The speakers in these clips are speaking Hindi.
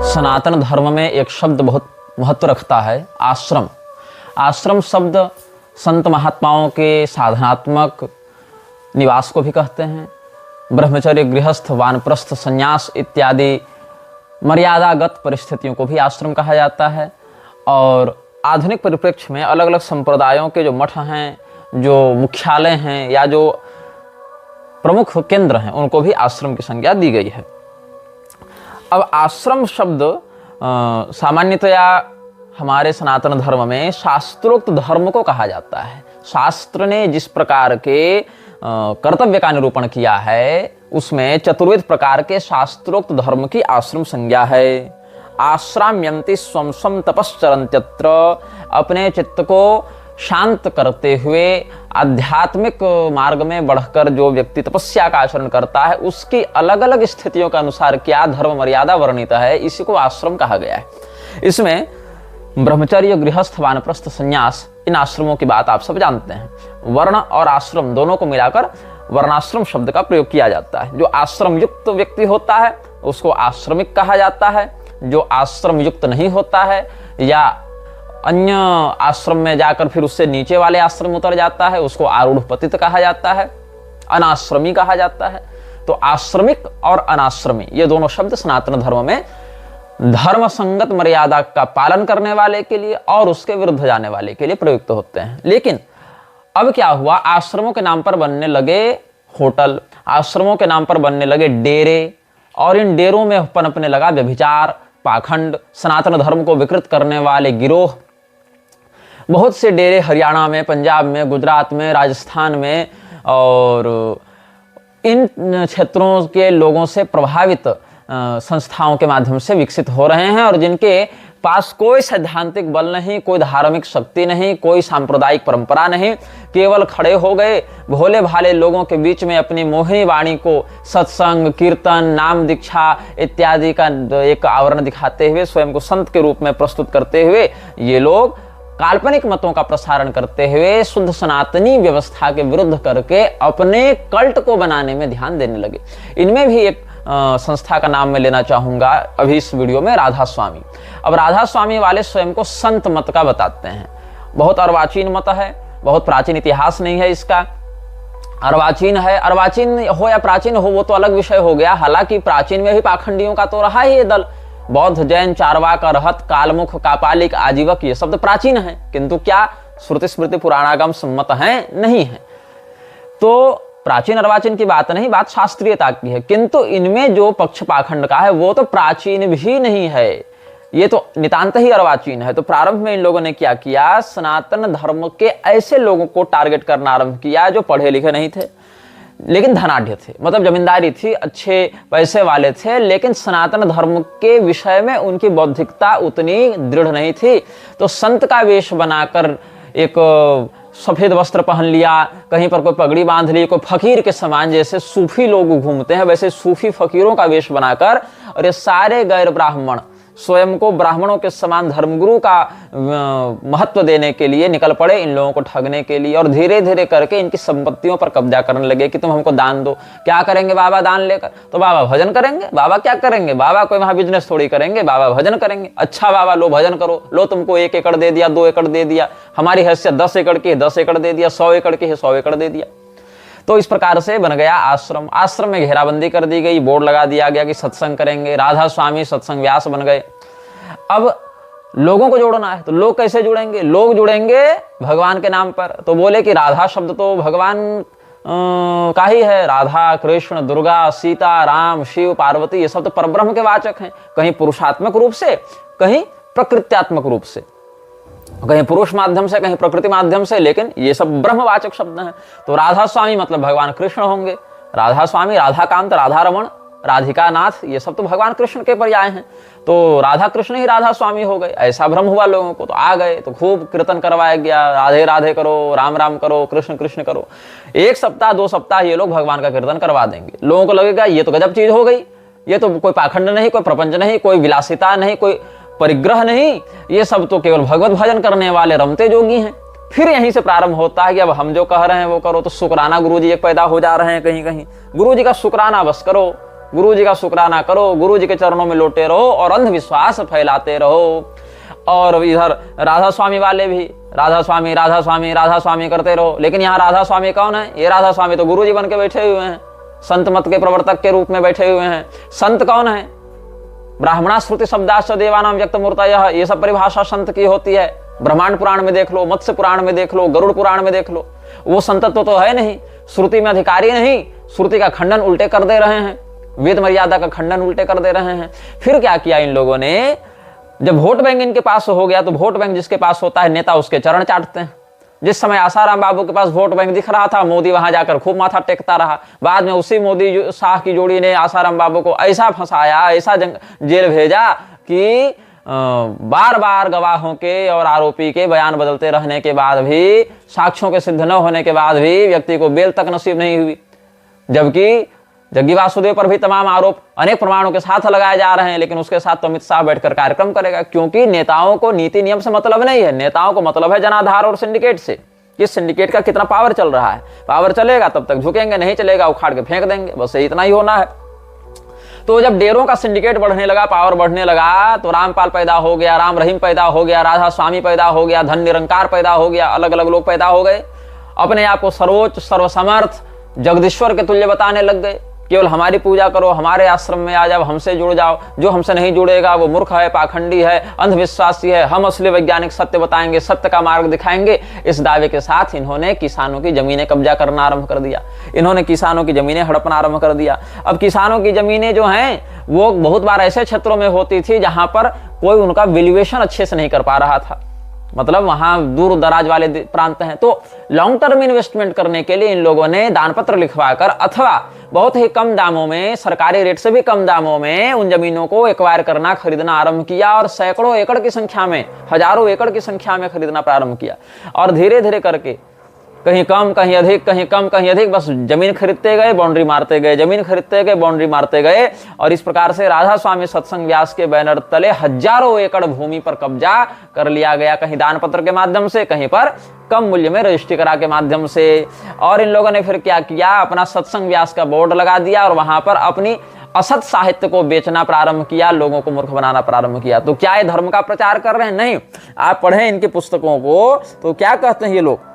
सनातन धर्म में एक शब्द बहुत महत्व रखता है, आश्रम। आश्रम शब्द संत महात्माओं के साधनात्मक निवास को भी कहते हैं। ब्रह्मचर्य, गृहस्थ, वानप्रस्थ, संन्यास इत्यादि मर्यादागत परिस्थितियों को भी आश्रम कहा जाता है। और आधुनिक परिप्रेक्ष्य में अलग अलग संप्रदायों के जो मठ हैं, जो मुख्यालय हैं या जो प्रमुख केंद्र हैं, उनको भी आश्रम की संज्ञा दी गई है। अब आश्रम शब्द सामान्यतया हमारे सनातन धर्म में शास्त्रोक्त धर्म को कहा जाता है। शास्त्र ने जिस प्रकार के कर्तव्य का निरूपण किया है, उसमें चतुर्विध प्रकार के शास्त्रोक्त धर्म की आश्रम संज्ञा है। आश्राम्यन्ति स्वं स्वं तपश्चरन्त्यत्र, अपने चित्त को शांत करते हुए आध्यात्मिक मार्ग में बढ़कर जो व्यक्ति तपस्या का आचरण करता है, उसकी अलग अलग स्थितियों के अनुसार क्या धर्म मर्यादा वर्णित है, इसी को आश्रम कहा गया है। इसमें ब्रह्मचर्य, गृहस्थ, वानप्रस्थ, संन्यास, इन आश्रमों की बात आप सब जानते हैं। वर्ण और आश्रम दोनों को मिलाकर वर्णाश्रम शब्द का प्रयोग किया जाता है। जो आश्रम युक्त व्यक्ति होता है उसको आश्रमिक कहा जाता है। जो आश्रम युक्त नहीं होता है या अन्य आश्रम में जाकर फिर उससे नीचे वाले आश्रम उतर जाता है, उसको आरूढ़ पतित कहा जाता है, अनाश्रमी कहा जाता है। तो आश्रमिक और अनाश्रमी ये दोनों शब्द सनातन धर्म में धर्म संगत मर्यादा का पालन करने वाले के लिए और उसके विरुद्ध जाने वाले के लिए प्रयुक्त होते हैं। लेकिन अब क्या हुआ, आश्रमों के नाम पर बनने लगे होटल, आश्रमों के नाम पर बनने लगे डेरे, और इन डेरों में पनपने लगा व्यभिचार, पाखंड, सनातन धर्म को विकृत करने वाले गिरोह। बहुत से डेरे हरियाणा में, पंजाब में, गुजरात में, राजस्थान में और इन क्षेत्रों के लोगों से प्रभावित संस्थाओं के माध्यम से विकसित हो रहे हैं, और जिनके पास कोई सैद्धांतिक बल नहीं, कोई धार्मिक शक्ति नहीं, कोई सांप्रदायिक परंपरा नहीं, केवल खड़े हो गए भोले भाले लोगों के बीच में अपनी मोहिनी वाणी को सत्संग, कीर्तन, नाम दीक्षा इत्यादि का एक आवरण दिखाते हुए स्वयं को संत के रूप में प्रस्तुत करते हुए ये लोग काल्पनिक मतों का प्रसारण करते हुए शुद्ध सनातनी व्यवस्था के विरुद्ध करके अपने कल्ट को बनाने में ध्यान देने लगे। इनमें भी एक संस्था का नाम मैं लेना चाहूंगा अभी इस वीडियो में, राधा स्वामी। अब राधा स्वामी वाले स्वयं को संत मत का बताते हैं। बहुत अर्वाचीन मत है, बहुत प्राचीन इतिहास नहीं है इसका, अर्वाचीन है। अर्वाचीन हो या प्राचीन हो वो तो अलग विषय हो गया। हालांकि प्राचीन में भी पाखंडियों का तो रहा ही ये दल। बौद्ध, जैन, चारवाक, अरहत, कालमुख, कापालिक, आजीवक ये शब्द प्राचीन है, किंतु क्या श्रुति स्मृति पुराणागम सम्मत हैं? नहीं है। तो प्राचीन अर्वाचीन की बात नहीं, बात शास्त्रीयता की है। किंतु इनमें जो पक्ष पाखंड का है वो तो प्राचीन भी नहीं है, ये तो नितांत ही अर्वाचीन है। तो प्रारंभ में इन लोगों ने क्या किया, सनातन धर्म के ऐसे लोगों को टारगेट करना आरंभ किया जो पढ़े लिखे नहीं थे लेकिन धनाढ्य थे, मतलब जमींदारी थी, अच्छे पैसे वाले थे, लेकिन सनातन धर्म के विषय में उनकी बौद्धिकता उतनी दृढ़ नहीं थी। तो संत का वेश बनाकर एक सफेद वस्त्र पहन लिया, कहीं पर कोई पगड़ी बांध ली, कोई फकीर के समान, जैसे सूफी लोग घूमते हैं वैसे सूफी फकीरों का वेश बनाकर, और ये सारे गैर ब्राह्मण स्वयं को ब्राह्मणों के समान धर्मगुरु का महत्व देने के लिए निकल पड़े इन लोगों को ठगने के लिए, और धीरे धीरे करके इनकी संपत्तियों पर कब्जा करने लगे कि तुम हमको दान दो। क्या करेंगे बाबा दान लेकर? तो बाबा भजन करेंगे। बाबा क्या करेंगे? बाबा कोई वहां बिजनेस थोड़ी करेंगे, बाबा भजन करेंगे। अच्छा बाबा लो भजन करो, लो तुमको 1 एकड़ दे दिया, 2 एकड़ दे दिया, हमारी हैसियत 10 एकड़ की है 10 एकड़ दे दिया, 100 एकड़ की है 100 एकड़ दे दिया। तो इस प्रकार से बन गया आश्रम। आश्रम में घेराबंदी कर दी गई, बोर्ड लगा दिया गया कि सत्संग करेंगे। राधा स्वामी सत्संग व्यास बन गए। अब लोगों को जोड़ना है तो लोग कैसे जुड़ेंगे? लोग जुड़ेंगे भगवान के नाम पर। तो बोले कि राधा शब्द तो भगवान का ही है, राधा, कृष्ण, दुर्गा, सीता, राम, शिव, पार्वती ये सब तो परब्रह्म के वाचक हैं, कहीं पुरुषात्मक रूप से, कहीं प्रकृत्यात्मक रूप से, कहीं पुरुष माध्यम से, कहीं प्रकृति माध्यम से, लेकिन ये सब ब्रह्मवाचक शब्द हैं। तो राधा स्वामी मतलब भगवान कृष्ण होंगे। राधा स्वामी, राधाकांत, राधा रमण, राधिका नाथ ये सब तो भगवान कृष्ण के पर्याय हैं। तो राधा कृष्ण ही राधा स्वामी हो गए, ऐसा भ्रम हुआ लोगों को। तो आ गए तो खूब कीर्तन करवाया गया, राधे राधे करो, राम राम करो, कृष्ण कृष्ण करो। 1 सप्ताह 2 सप्ताह ये लोग भगवान का कीर्तन करवा देंगे। लोगों को लगेगा ये तो गजब चीज हो गई, ये तो कोई पाखंड नहीं, कोई प्रपंच नहीं, कोई विलासिता नहीं, कोई परिग्रह नहीं, ये सब तो केवल भगवत भजन करने वाले रमते जोगी हैं। फिर यहीं से प्रारंभ होता है कि अब हम जो कह रहे हैं वो करो। तो शुक्राना गुरुजी एक पैदा हो जा रहे हैं कहीं कहीं। गुरुजी का शुक्राना बस करो, गुरु जी का शुक्राना करो, गुरु जी के चरणों में लोटे रहो और अंधविश्वास फैलाते रहो। और इधर राधा स्वामी वाले भी राधा स्वामी राधा स्वामी राधा स्वामी करते रहो, लेकिन यहाँ राधा स्वामी कौन है? ये राधा स्वामी तो गुरु जी बन के बैठे हुए हैं, संत मत के प्रवर्तक के रूप में बैठे हुए हैं। संत कौन है? ब्राह्मणा श्रुति शब्दाश्च देवानां व्यक्त मूर्तयः, ये सब परिभाषा संत की होती है। ब्रह्मांड पुराण में देख लो, मत्स्य पुराण में देख लो, गरुड़ पुराण में देख लो, वो संतत्व तो है नहीं, श्रुति में अधिकारी नहीं, श्रुति का खंडन उल्टे कर दे रहे हैं, वेद मर्यादा का खंडन उल्टे कर दे रहे हैं। फिर क्या किया इन लोगों ने? जब वोट बैंक इनके पास हो गया तो वोट बैंक जिसके पास होता है नेता उसके चरण चाटते हैं। जिस समय आसाराम बाबू के पास वोट बैंक दिख रहा था, मोदी वहां जाकर खूब माथा टेकता रहा। बाद में उसी मोदी शाह की जोड़ी ने आसाराम बाबू को ऐसा फंसाया, ऐसा जेल भेजा कि बार बार गवाहों के और आरोपी के बयान बदलते रहने के बाद भी, साक्ष्यों के सिद्ध न होने के बाद भी व्यक्ति को बेल तक नसीब नहीं हुई। जबकि जग्गी वासुदेव पर भी तमाम आरोप अनेक प्रमाणों के साथ लगाए जा रहे हैं, लेकिन उसके साथ तो अमित शाह बैठकर कार्यक्रम करेगा, क्योंकि नेताओं को नीति नियम से मतलब नहीं है। नेताओं को मतलब है जनाधार और सिंडिकेट से, इस सिंडिकेट का कितना पावर चल रहा है। पावर चलेगा तब तक झुकेंगे, नहीं चलेगा उखाड़ के फेंक देंगे, बस इतना ही होना है। तो जब डेरों का सिंडिकेट बढ़ने लगा, पावर बढ़ने लगा, तो रामपाल पैदा हो गया, राम रहीम पैदा हो गया, राधा स्वामी पैदा हो गया, धन निरंकार पैदा हो गया, अलग अलग लोग पैदा हो गए। अपने आप को सर्वोच्च सर्वसमर्थ जगदीश्वर के तुल्य बताने लग गए। केवल हमारी पूजा करो, हमारे आश्रम में आ जाओ, हमसे जुड़ जाओ, जो हमसे नहीं जुड़ेगा वो मूर्ख है, पाखंडी है, अंधविश्वासी है, हम असली वैज्ञानिक सत्य बताएंगे, सत्य का मार्ग दिखाएंगे। इस दावे के साथ इन्होंने किसानों की जमीनें कब्जा करना आरंभ कर दिया, इन्होंने किसानों की जमीनें हड़पना आरंभ कर दिया। अब किसानों की जमीनें जो हैं वो बहुत बार ऐसे क्षेत्रों में होती थी जहां पर कोई उनका वैल्यूएशन अच्छे से नहीं कर पा रहा था, मतलब वहां दूर दराज वाले प्रांत हैं। तो लॉन्ग टर्म इन्वेस्टमेंट करने के लिए इन लोगों ने दान पत्र लिखवाकर अथवा बहुत ही कम दामों में, सरकारी रेट से भी कम दामों में उन जमीनों को एक्वायर करना, खरीदना आरंभ किया और सैकड़ों एकड़ की संख्या में, हजारों एकड़ की संख्या में खरीदना प्रारंभ किया। और धीरे धीरे करके कहीं कम कहीं अधिक, कहीं कम कहीं अधिक, बस जमीन खरीदते गए, बाउंड्री मारते गए, जमीन खरीदते गए, बाउंड्री मारते गए। और इस प्रकार से राधा स्वामी सत्संग व्यास के बैनर तले हजारों एकड़ भूमि पर कब्जा कर लिया गया, कहीं दान पत्र के माध्यम से, कहीं पर कम मूल्य में रजिस्ट्री करा के माध्यम से। और इन लोगों ने फिर क्या किया? अपना सत्संग व्यास का बोर्ड लगा दिया और वहां पर अपनी असत साहित्य को बेचना प्रारंभ किया, लोगों को मूर्ख बनाना प्रारंभ किया। तो क्या ये धर्म का प्रचार कर रहे हैं? नहीं। आप पढ़ें इनकी पुस्तकों को तो क्या कहते हैं ये लोग,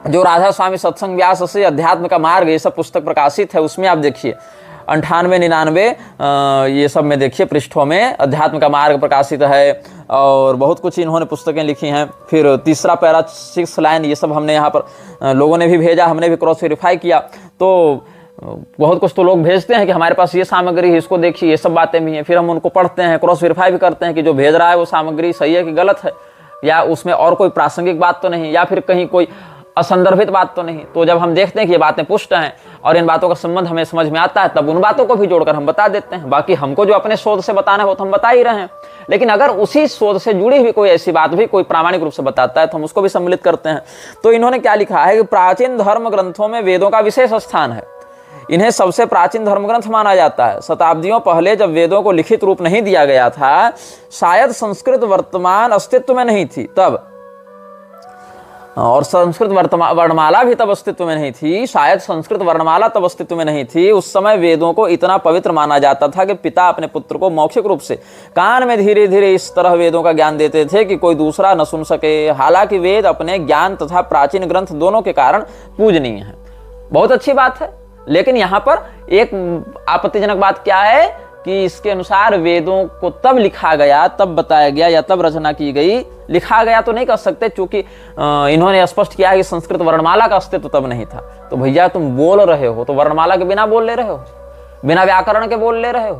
जो राधा स्वामी सत्संग व्यास से अध्यात्म का मार्ग ये सब पुस्तक प्रकाशित है, उसमें आप देखिए 98, 99 ये सब में देखिए पृष्ठों में अध्यात्म का मार्ग प्रकाशित है और बहुत कुछ इन्होंने पुस्तकें लिखी हैं। फिर तीसरा पैरा 6 लाइन ये सब हमने यहाँ पर लोगों ने भी भेजा, हमने भी क्रॉस वेरीफाई किया। तो बहुत कुछ तो लोग भेजते हैं कि हमारे पास ये सामग्री है, इसको देखिए, ये सब बातें भी हैं। फिर हम उनको पढ़ते हैं, क्रॉस वेरीफाई भी करते हैं कि जो भेज रहा है वो सामग्री सही है कि गलत है, या उसमें और कोई प्रासंगिक बात तो नहीं, या फिर कहीं कोई असंदर्भित बात तो नहीं। तो जब हम देखते हैं कि ये बातें पुष्ट हैं और इन बातों का संबंध हमें समझ में आता है, तब उन बातों को भी जोड़कर हम बता देते हैं। बाकी हमको जो अपने शोध से बताना है वो तो हम बता ही रहे हैं, लेकिन अगर उसी शोध से जुड़ी हुई कोई ऐसी बात भी कोई प्रामाणिक रूप से बताता है तो हम उसको भी सम्मिलित करते हैं। तो इन्होंने क्या लिखा है कि प्राचीन धर्म ग्रंथों में वेदों का विशेष स्थान है, इन्हें सबसे प्राचीन धर्म ग्रंथ माना जाता है। शताब्दियों पहले जब वेदों को लिखित रूप नहीं दिया गया था, शायद संस्कृत वर्तमान अस्तित्व में नहीं थी तब, और संस्कृत वर्णमाला भी तब अस्तित्व में नहीं थी, शायद संस्कृत वर्णमाला तब अस्तित्व में नहीं थी। उस समय वेदों को इतना पवित्र माना जाता था कि पिता अपने पुत्र को मौखिक रूप से कान में धीरे धीरे इस तरह वेदों का ज्ञान देते थे कि कोई दूसरा न सुन सके। हालांकि वेद अपने ज्ञान तथा प्राचीन ग्रंथ दोनों के कारण पूजनीय है। बहुत अच्छी बात है, लेकिन यहाँ पर एक आपत्तिजनक बात क्या है कि इसके अनुसार वेदों को तब लिखा गया, तब बताया गया या तब रचना की गई। लिखा गया तो नहीं कर सकते, क्योंकि इन्होंने स्पष्ट किया है कि संस्कृत वर्णमाला का अस्तित्व तब नहीं था। तो भैया तुम बोल रहे हो तो वर्णमाला के बिना बोल ले रहे हो, बिना व्याकरण के बोल ले रहे हो,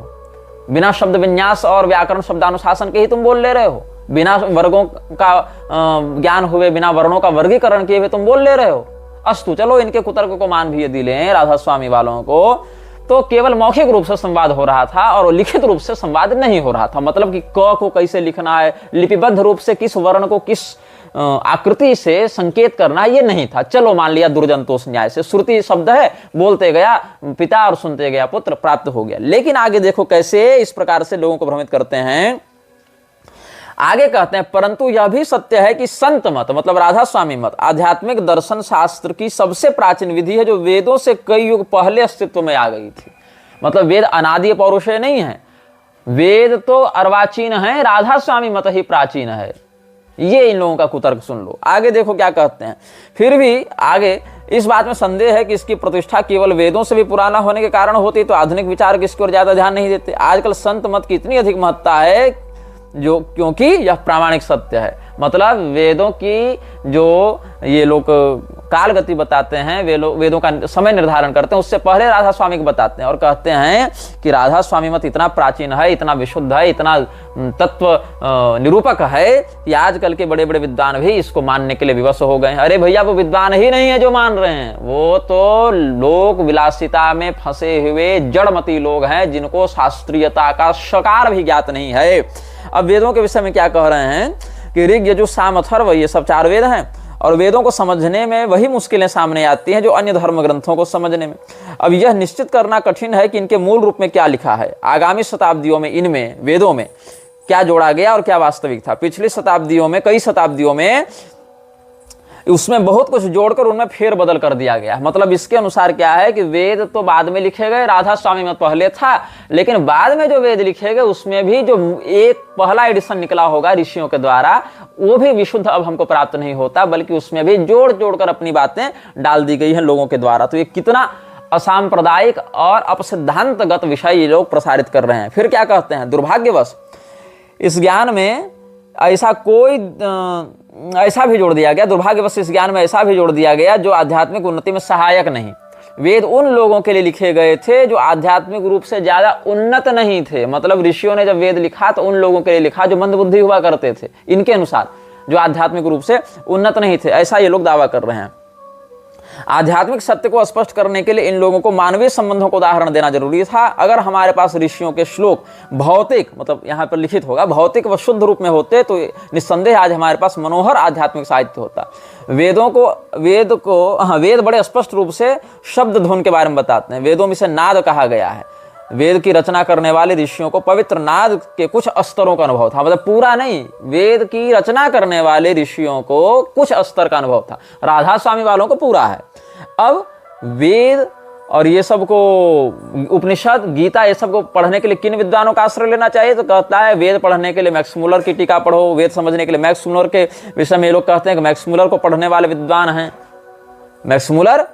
बिना शब्द विन्यास और व्याकरण शब्दानुशासन के ही तुम बोल ले रहे हो, बिना वर्गों का ज्ञान हुए, बिना वर्णों का वर्गीकरण किए हुए तुम बोल ले रहे हो। अस्तु, चलो इनके कुतर्क को मान भी यदि लें राधा स्वामी वालों को, तो केवल मौखिक रूप से संवाद हो रहा था और लिखित रूप से संवाद नहीं हो रहा था। मतलब कि क को कैसे लिखना है, लिपिबद्ध रूप से किस वर्ण को किस आकृति से संकेत करना, ये नहीं था। चलो मान लिया दुर्जनतोष न्याय से, श्रुति शब्द है, बोलते गया पिता और सुनते गया पुत्र, प्राप्त हो गया। लेकिन आगे देखो कैसे इस प्रकार से लोगों को भ्रमित करते हैं। आगे कहते हैं, परंतु यह भी सत्य है कि संत मत, मतलब राधा स्वामी मत, आध्यात्मिक दर्शन शास्त्र की सबसे प्राचीन विधि है जो वेदों से कई युग पहले अस्तित्व में आ गई थी। मतलब वेद अनादि पौरुषेय नहीं है, वेद तो अर्वाचीन है, राधा स्वामी मत ही प्राचीन है। ये इन लोगों का कुतर्क सुन लो। आगे देखो क्या कहते हैं। फिर भी आगे इस बात में संदेह है कि इसकी प्रतिष्ठा केवल वेदों से भी पुराना होने के कारण होती, तो आधुनिक विचार किसकी ओर ज्यादा ध्यान नहीं देते। आजकल संत मत की इतनी अधिक महत्ता है जो क्योंकि यह प्रामाणिक सत्य है। मतलब वेदों की जो ये लोग काल गति बताते हैं, वेदों का समय निर्धारण करते हैं, उससे पहले राधा स्वामी को बताते हैं और कहते हैं कि राधा स्वामी मत इतना प्राचीन है, इतना विशुद्ध है, इतना तत्व निरूपक है कि आजकल के बड़े बड़े विद्वान भी इसको मानने के लिए विवश हो गए हैं। अरे भैया, वो विद्वान ही नहीं है जो मान रहे हैं, वो तो लोक विलासिता में फंसे हुए जड़मती लोग हैं जिनको शास्त्रीयता का शकार भी ज्ञात नहीं है। अब वेदों के विषय में क्या कह रहे हैं कि ऋग, यजुः, साम, अथर्व ये सब 4 वेद हैं और वेदों को समझने में वही मुश्किलें सामने आती हैं जो अन्य धर्म ग्रंथों को समझने में। अब यह निश्चित करना कठिन है कि इनके मूल रूप में क्या लिखा है, आगामी शताब्दियों में इनमें वेदों में क्या जोड़ा गया और क्या वास्तविक था। पिछली शताब्दियों में, कई शताब्दियों में उसमें बहुत कुछ जोड़कर उनमें फेरबदल कर दिया गया। मतलब इसके अनुसार क्या है कि वेद तो बाद में लिखे गए, राधा स्वामी मत पहले था, लेकिन बाद में जो वेद लिखे गए उसमें भी जो एक पहला एडिशन निकला होगा ऋषियों के द्वारा, वो भी विशुद्ध अब हमको प्राप्त नहीं होता, बल्कि उसमें भी जोड़ जोड़कर अपनी बातें डाल दी गई हैं लोगों के द्वारा। तो ये कितना असांप्रदायिक और अपसिद्धांतगत विषय ये लोग प्रसारित कर रहे हैं। फिर क्या कहते हैं, दुर्भाग्यवश इस ज्ञान में ऐसा भी जोड़ दिया गया, दुर्भाग्यवश इस ज्ञान में ऐसा भी जोड़ दिया गया जो आध्यात्मिक उन्नति में सहायक नहीं। वेद उन लोगों के लिए लिखे गए थे जो आध्यात्मिक रूप से ज्यादा उन्नत नहीं थे। मतलब ऋषियों ने जब वेद लिखा तो उन लोगों के लिए लिखा जो मंदबुद्धि हुआ करते थे, इनके अनुसार, जो आध्यात्मिक रूप से उन्नत नहीं थे, ऐसा ये लोग दावा कर रहे हैं। आध्यात्मिक सत्य को स्पष्ट करने के लिए इन लोगों को मानवीय संबंधों को उदाहरण देना जरूरी था। अगर हमारे पास ऋषियों के श्लोक भौतिक, मतलब यहाँ पर लिखित होगा, भौतिक व शुद्ध रूप में होते तो निस्संदेह आज हमारे पास मनोहर आध्यात्मिक साहित्य होता। वेद बड़े स्पष्ट रूप से शब्द धुन के बारे में बताते हैं। वेदों में से नाद कहा गया है। वेद की रचना करने वाले ऋषियों को पवित्र नाद के कुछ स्तरों का अनुभव था। मतलब पूरा नहीं, वेद की रचना करने वाले ऋषियों को कुछ स्तर का अनुभव था, राधा स्वामी वालों को पूरा है। अब वेद और ये सब को, उपनिषद, गीता, ये सब को पढ़ने के लिए किन विद्वानों का आश्रय लेना चाहिए, तो कहता है वेद पढ़ने के लिए मैक्स मुलर की टीका पढ़ो। वेद समझने के लिए मैक्स मुलर के विषय में ये लोग कहते हैं कि मैक्स मुलर को पढ़ने वाले विद्वान हैं। मैक्स मुलर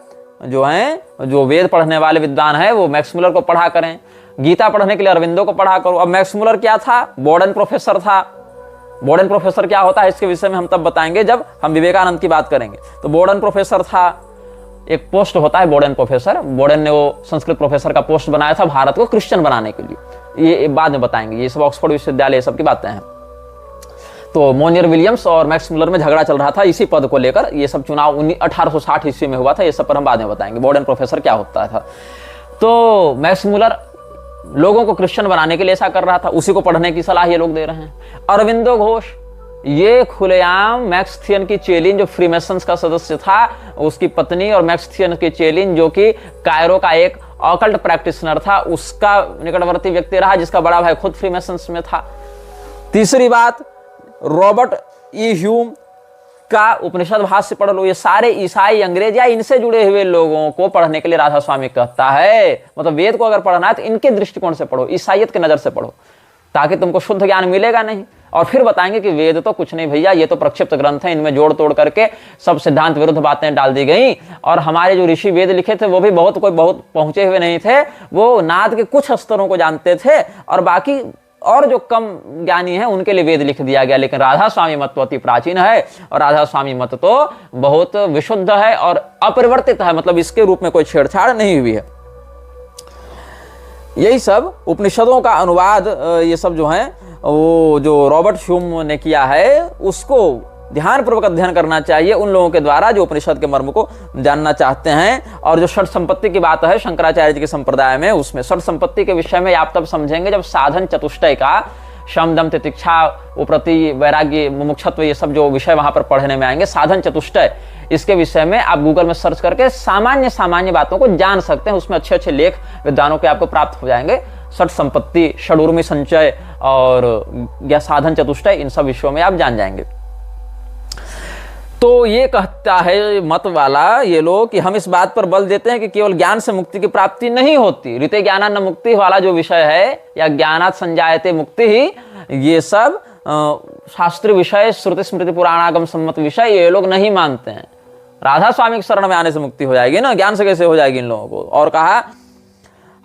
जो हैं, जो वेद पढ़ने वाले विद्वान हैं, वो मैक्स मुलर को पढ़ा करें। गीता पढ़ने के लिए अरविंदो को पढ़ा करो। अब मैक्स मुलर क्या था, बोर्डन प्रोफेसर था। बोर्डन प्रोफेसर क्या होता है इसके विषय में हम तब बताएंगे जब हम विवेकानंद की बात करेंगे। तो बोर्डन प्रोफेसर था, एक पोस्ट होता है बोर्डन प्रोफेसर। बोर्डन ने वो संस्कृत प्रोफेसर का पोस्ट बनाया था भारत को क्रिश्चियन बनाने के लिए। ये बाद में बताएंगे, ये सब ऑक्सफोर्ड विश्वविद्यालय सब की बातें हैं। तो मोनियर विलियम्स और मैक्स मुलर में झगड़ा चल रहा था इसी पद को लेकर। ये सब चुनाव 1860 ईस्वी में हुआ था। ये सब पर हम बाद में बताएंगे बोर्डन प्रोफेसर क्या होता था। तो मैक्स मुलर लोगों को क्रिश्चियन बनाने के लिए ऐसा कर रहा था, उसी को पढ़ने की सलाह ये लोग दे रहे हैं। अरविंदो घोष, ये खुलेआम मैक्स थियन की चेलिन, जो फ्रीमेसन्स का सदस्य था, उसकी पत्नी, और मैक्स थियन की चेलिन जो कि कायरो का एक ऑकल्ट प्रैक्टिशनर था, उसका निकटवर्ती व्यक्ति रहा, जिसका बड़ा भाई खुद फ्रीमेसन्स में था। तीसरी बात, रॉबर्ट ई ह्यूम का उपनिषद भाष्य पढ़ लो। ये सारे ईसाई, अंग्रेज या इनसे जुड़े हुए लोगों को पढ़ने के लिए राधा स्वामी कहता है। मतलब वेद को अगर पढ़ना है तो इनके दृष्टिकोण से पढ़ो, ईसाइयत की नजर से पढ़ो, ताकि तुमको शुद्ध ज्ञान मिलेगा नहीं। और फिर बताएंगे कि वेद तो कुछ नहीं भैया, ये तो प्रक्षिप्त ग्रंथ है, इनमें जोड़ तोड़ करके सब सिद्धांत विरुद्ध बातें डाल दी गई। और हमारे जो ऋषि वेद लिखे थे वो भी बहुत पहुंचे हुए नहीं थे, वो नाद के कुछ स्तरों को जानते थे, और बाकी और जो कम ज्ञानी है उनके लिए वेद लिख दिया गया। लेकिन राधा स्वामी मत तो अति प्राचीन है, और राधा स्वामी मत तो बहुत विशुद्ध है और अपरिवर्तित है। मतलब इसके रूप में कोई छेड़छाड़ नहीं हुई है। यही सब उपनिषदों का अनुवाद, ये सब जो है वो जो रॉबर्ट ह्यूम ने किया है, उसको ध्यानपूर्वक अध्ययन करना चाहिए उन लोगों के द्वारा जो उपनिषद के मर्म को जानना चाहते हैं। और जो षट संपत्ति की बात है शंकराचार्य जी के संप्रदाय में, उसमें षट संपत्ति के विषय में आप तब समझेंगे जब साधन चतुष्टय का, शम दम तितिक्षा, उप्रति, वैराग्य, मुमुक्षत्व, ये सब जो विषय वहां पर पढ़ने में आएंगे, साधन चतुष्टय, इसके विषय में आप गूगल में सर्च करके सामान्य बातों को जान सकते हैं। उसमें अच्छे अच्छे लेख विद्वानों के आपको प्राप्त हो जाएंगे। षट संपत्ति, षडूर्मी संचय और या साधन चतुष्टय, इन सब विषयों में आप जान जाएंगे। तो ये कहता है मत वाला ये लोग कि हम इस बात पर बल देते हैं कि केवल ज्ञान से मुक्ति की प्राप्ति नहीं होती। ऋते ज्ञाना न मुक्ति वाला जो विषय है, या ज्ञानात् संजायते मुक्ति ही, ये सब शास्त्रीय विषय, श्रुति स्मृति पुराणागम सम्मत विषय ये लोग नहीं मानते हैं। राधा स्वामी की शरण में आने से मुक्ति हो जाएगी ना, ज्ञान से कैसे हो जाएगी इन लोगों को। और कहा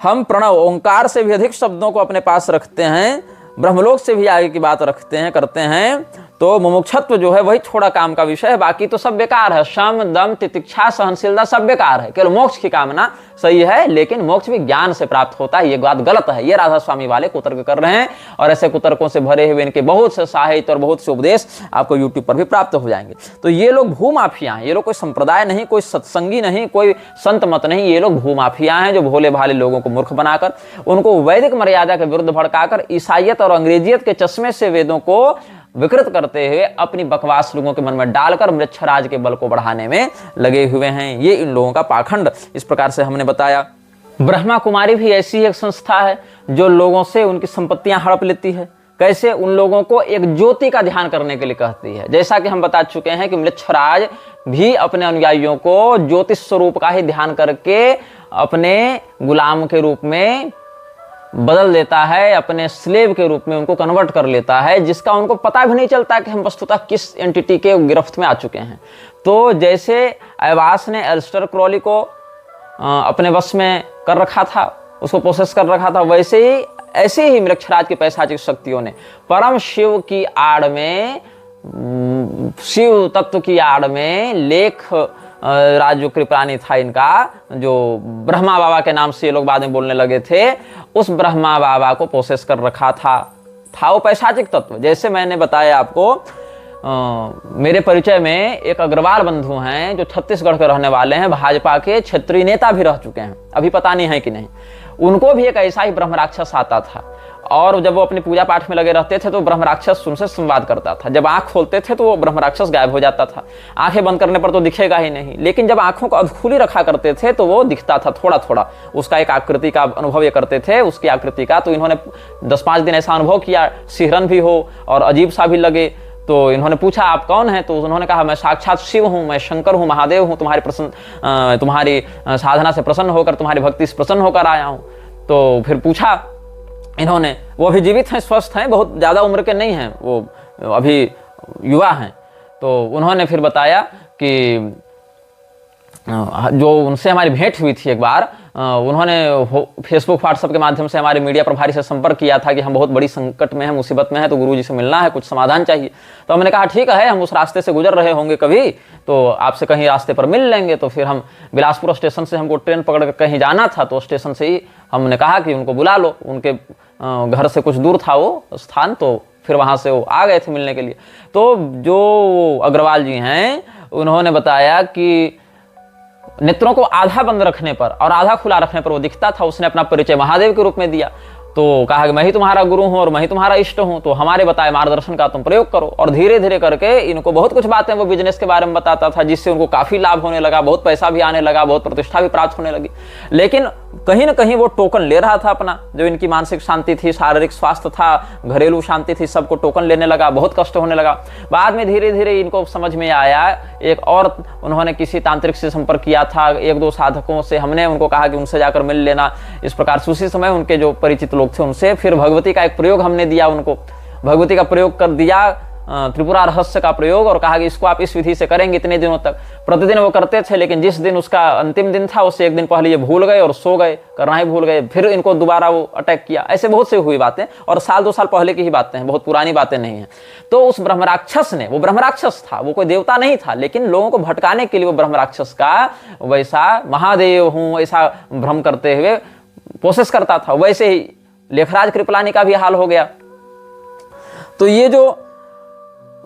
हम प्रणव ओंकार से भी अधिक शब्दों को अपने पास रखते हैं, ब्रह्मलोक से भी आगे की बात रखते हैं, करते हैं। तो मुमुक्षत्व जो है वही थोड़ा काम का विषय है, बाकी तो सब बेकार है। शम दम तितिक्षा सहनशीलता सब बेकार है, केवल मोक्ष की कामना सही है, लेकिन मोक्ष भी ज्ञान से प्राप्त होता है, ये बात गलत है। ये राधा स्वामी वाले कुतर्क कर रहे हैं, और ऐसे कुतर्कों से भरे हुए इनके बहुत से साहित्य और बहुत से उपदेश आपको यूट्यूब पर भी प्राप्त हो जाएंगे। तो ये लोग भूमाफिया हैं, ये लोग कोई संप्रदाय नहीं, कोई सत्संगी नहीं, कोई संत मत नहीं, ये लोग भूमाफिया हैं जो भोले भाले लोगों को मूर्ख बनाकर, उनको वैदिक मर्यादा के विरुद्ध भड़काकर ईसाइयत और अंग्रेजियत के चश्मे से वेदों को विकृत करते हुए अपनी बकवास लोगों के मन में डालकर मृच्छराज के बल को बढ़ाने में लगे हुए हैं। ये इन लोगों का पाखंड इस प्रकार से हमने बताया। ब्रह्मा कुमारी भी ऐसी एक संस्था है जो लोगों से उनकी संपत्तियां हड़प लेती है। कैसे? उन लोगों को एक ज्योति का ध्यान करने के लिए कहती है। जैसा कि हम बता चुके हैं कि मृच्छराज भी अपने अनुयायियों को ज्योतिष स्वरूप का ही ध्यान करके अपने गुलाम के रूप में बदल देता है, अपने स्लेव के रूप में उनको कन्वर्ट कर लेता है, जिसका उनको पता भी नहीं चलता कि हम वस्तुतः किस एंटिटी के गिरफ्त में आ चुके हैं। तो जैसे ऐवास ने एलिस्टर क्रॉली को अपने वश में कर रखा था, उसको प्रोसेस कर रखा था, ऐसे ही मृक्षराज की पैशाचिक शक्तियों ने परम शिव की आड़ में, शिव तत्व की आड़ में लेख राज जो कृपाणी था इनका, जो ब्रह्मा बाबा के नाम से ये लोग बाद में बोलने लगे थे, उस ब्रह्मा बाबा को प्रोसेस कर रखा था वो पैशाचिक तत्व। जैसे मैंने बताया आपको, मेरे परिचय में एक अग्रवाल बंधु हैं जो छत्तीसगढ़ के रहने वाले हैं, भाजपा के क्षेत्रीय नेता भी रह चुके हैं, अभी पता नहीं है कि नहीं। उनको भी एक ऐसा ही ब्रह्म राक्षस आता था, और जब वो अपनी पूजा पाठ में लगे रहते थे तो ब्रह्म राक्षस उनसे संवाद करता था। जब आंख खोलते थे तो वो ब्रह्म राक्षस गायब हो जाता था, आंखें बंद करने पर तो दिखेगा ही नहीं, लेकिन जब आंखों को अधखुली रखा करते थे तो वो दिखता था थोड़ा थोड़ा, उसका एक आकृति का अनुभव ये करते थे, उसकी आकृति का। तो इन्होंने 10-5 दिन ऐसा अनुभव किया, सिहरन भी हो और अजीब सा भी लगे। तो इन्होंने पूछा आप कौन हैं? तो उन्होंने कहा मैं साक्षात शिव हूँ, मैं शंकर हूँ, महादेव हूँ, तुम्हारी साधना से प्रसन्न होकर, तुम्हारी भक्ति से प्रसन्न होकर आया हूँ। तो फिर पूछा इन्होंने, वो अभी जीवित हैं, स्वस्थ हैं, बहुत ज़्यादा उम्र के नहीं हैं, वो अभी युवा हैं। तो उन्होंने फिर बताया कि जो उनसे हमारी भेंट हुई थी एक बार, उन्होंने फेसबुक व्हाट्सएप के माध्यम से हमारे मीडिया प्रभारी से संपर्क किया था कि हम बहुत बड़ी संकट में हैं, मुसीबत में हैं, तो गुरुजी से मिलना है, कुछ समाधान चाहिए। तो हमने कहा ठीक है, हम उस रास्ते से गुजर रहे होंगे कभी, तो आपसे कहीं रास्ते पर मिल लेंगे। तो फिर हम बिलासपुर स्टेशन से, हमको ट्रेन पकड़ कर कहीं जाना था, तो स्टेशन से ही हमने कहा कि उनको बुला लो, उनके घर से कुछ दूर था वो स्थान, तो फिर वहाँ से वो आ गए थे मिलने के लिए। तो जो अग्रवाल जी हैं उन्होंने बताया कि नेत्रों को आधा बंद रखने पर और आधा खुला रखने पर वो दिखता था। उसने अपना परिचय महादेव के रूप में दिया, तो कहा कि मैं ही तुम्हारा गुरु हूँ और मैं ही तुम्हारा इष्ट हूँ, तो हमारे बताए मार्गदर्शन का तुम प्रयोग करो। और धीरे धीरे करके इनको बहुत कुछ बातें वो बिजनेस के बारे में बताता था, जिससे उनको काफी लाभ होने लगा, बहुत पैसा भी आने लगा, बहुत प्रतिष्ठा भी प्राप्त होने लगी। लेकिन कहीं ना कहीं वो टोकन ले रहा था अपना, जो इनकी मानसिक शांति थी, शारीरिक स्वास्थ्य था, घरेलू शांति थी, सबको टोकन लेने लगा, बहुत कष्ट होने लगा। बाद में धीरे धीरे इनको समझ में आया, एक और उन्होंने किसी तांत्रिक से संपर्क किया था, 1-2 साधकों से, हमने उनको कहा कि उनसे जाकर मिल लेना। इस प्रकार से उसी समय उनके जो परिचित लोग थे उनसे फिर भगवती का एक प्रयोग हमने दिया उनको, भगवती का प्रयोग कर दिया, त्रिपुरा रहस्य का प्रयोग, और कहा कि इसको आप इस विधि से करेंगे इतने दिनों तक। प्रतिदिन वो करते थे, लेकिन जिस दिन उसका अंतिम दिन था उससे 1 दिन पहले ये भूल गए और सो गए, करना ही भूल गए। फिर इनको दोबारा वो अटैक किया। ऐसे बहुत से हुई बातें, और 1-2 साल पहले की ही बातें हैं, बहुत पुरानी बातें नहीं हैं। तो उस ब्रह्मराक्षस ने, वो ब्रह्मराक्षस था, वो कोई देवता नहीं था, लेकिन लोगों को भटकाने के लिए वो ब्रह्मराक्षस का वैसा महादेव हूँ ऐसा भ्रम करते हुए प्रोसेस करता था। वैसे ही लेखराज कृपलानी का भी हाल हो गया। तो ये जो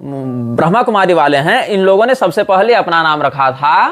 ब्रह्मा कुमारी वाले हैं, इन लोगों ने सबसे पहले अपना नाम रखा था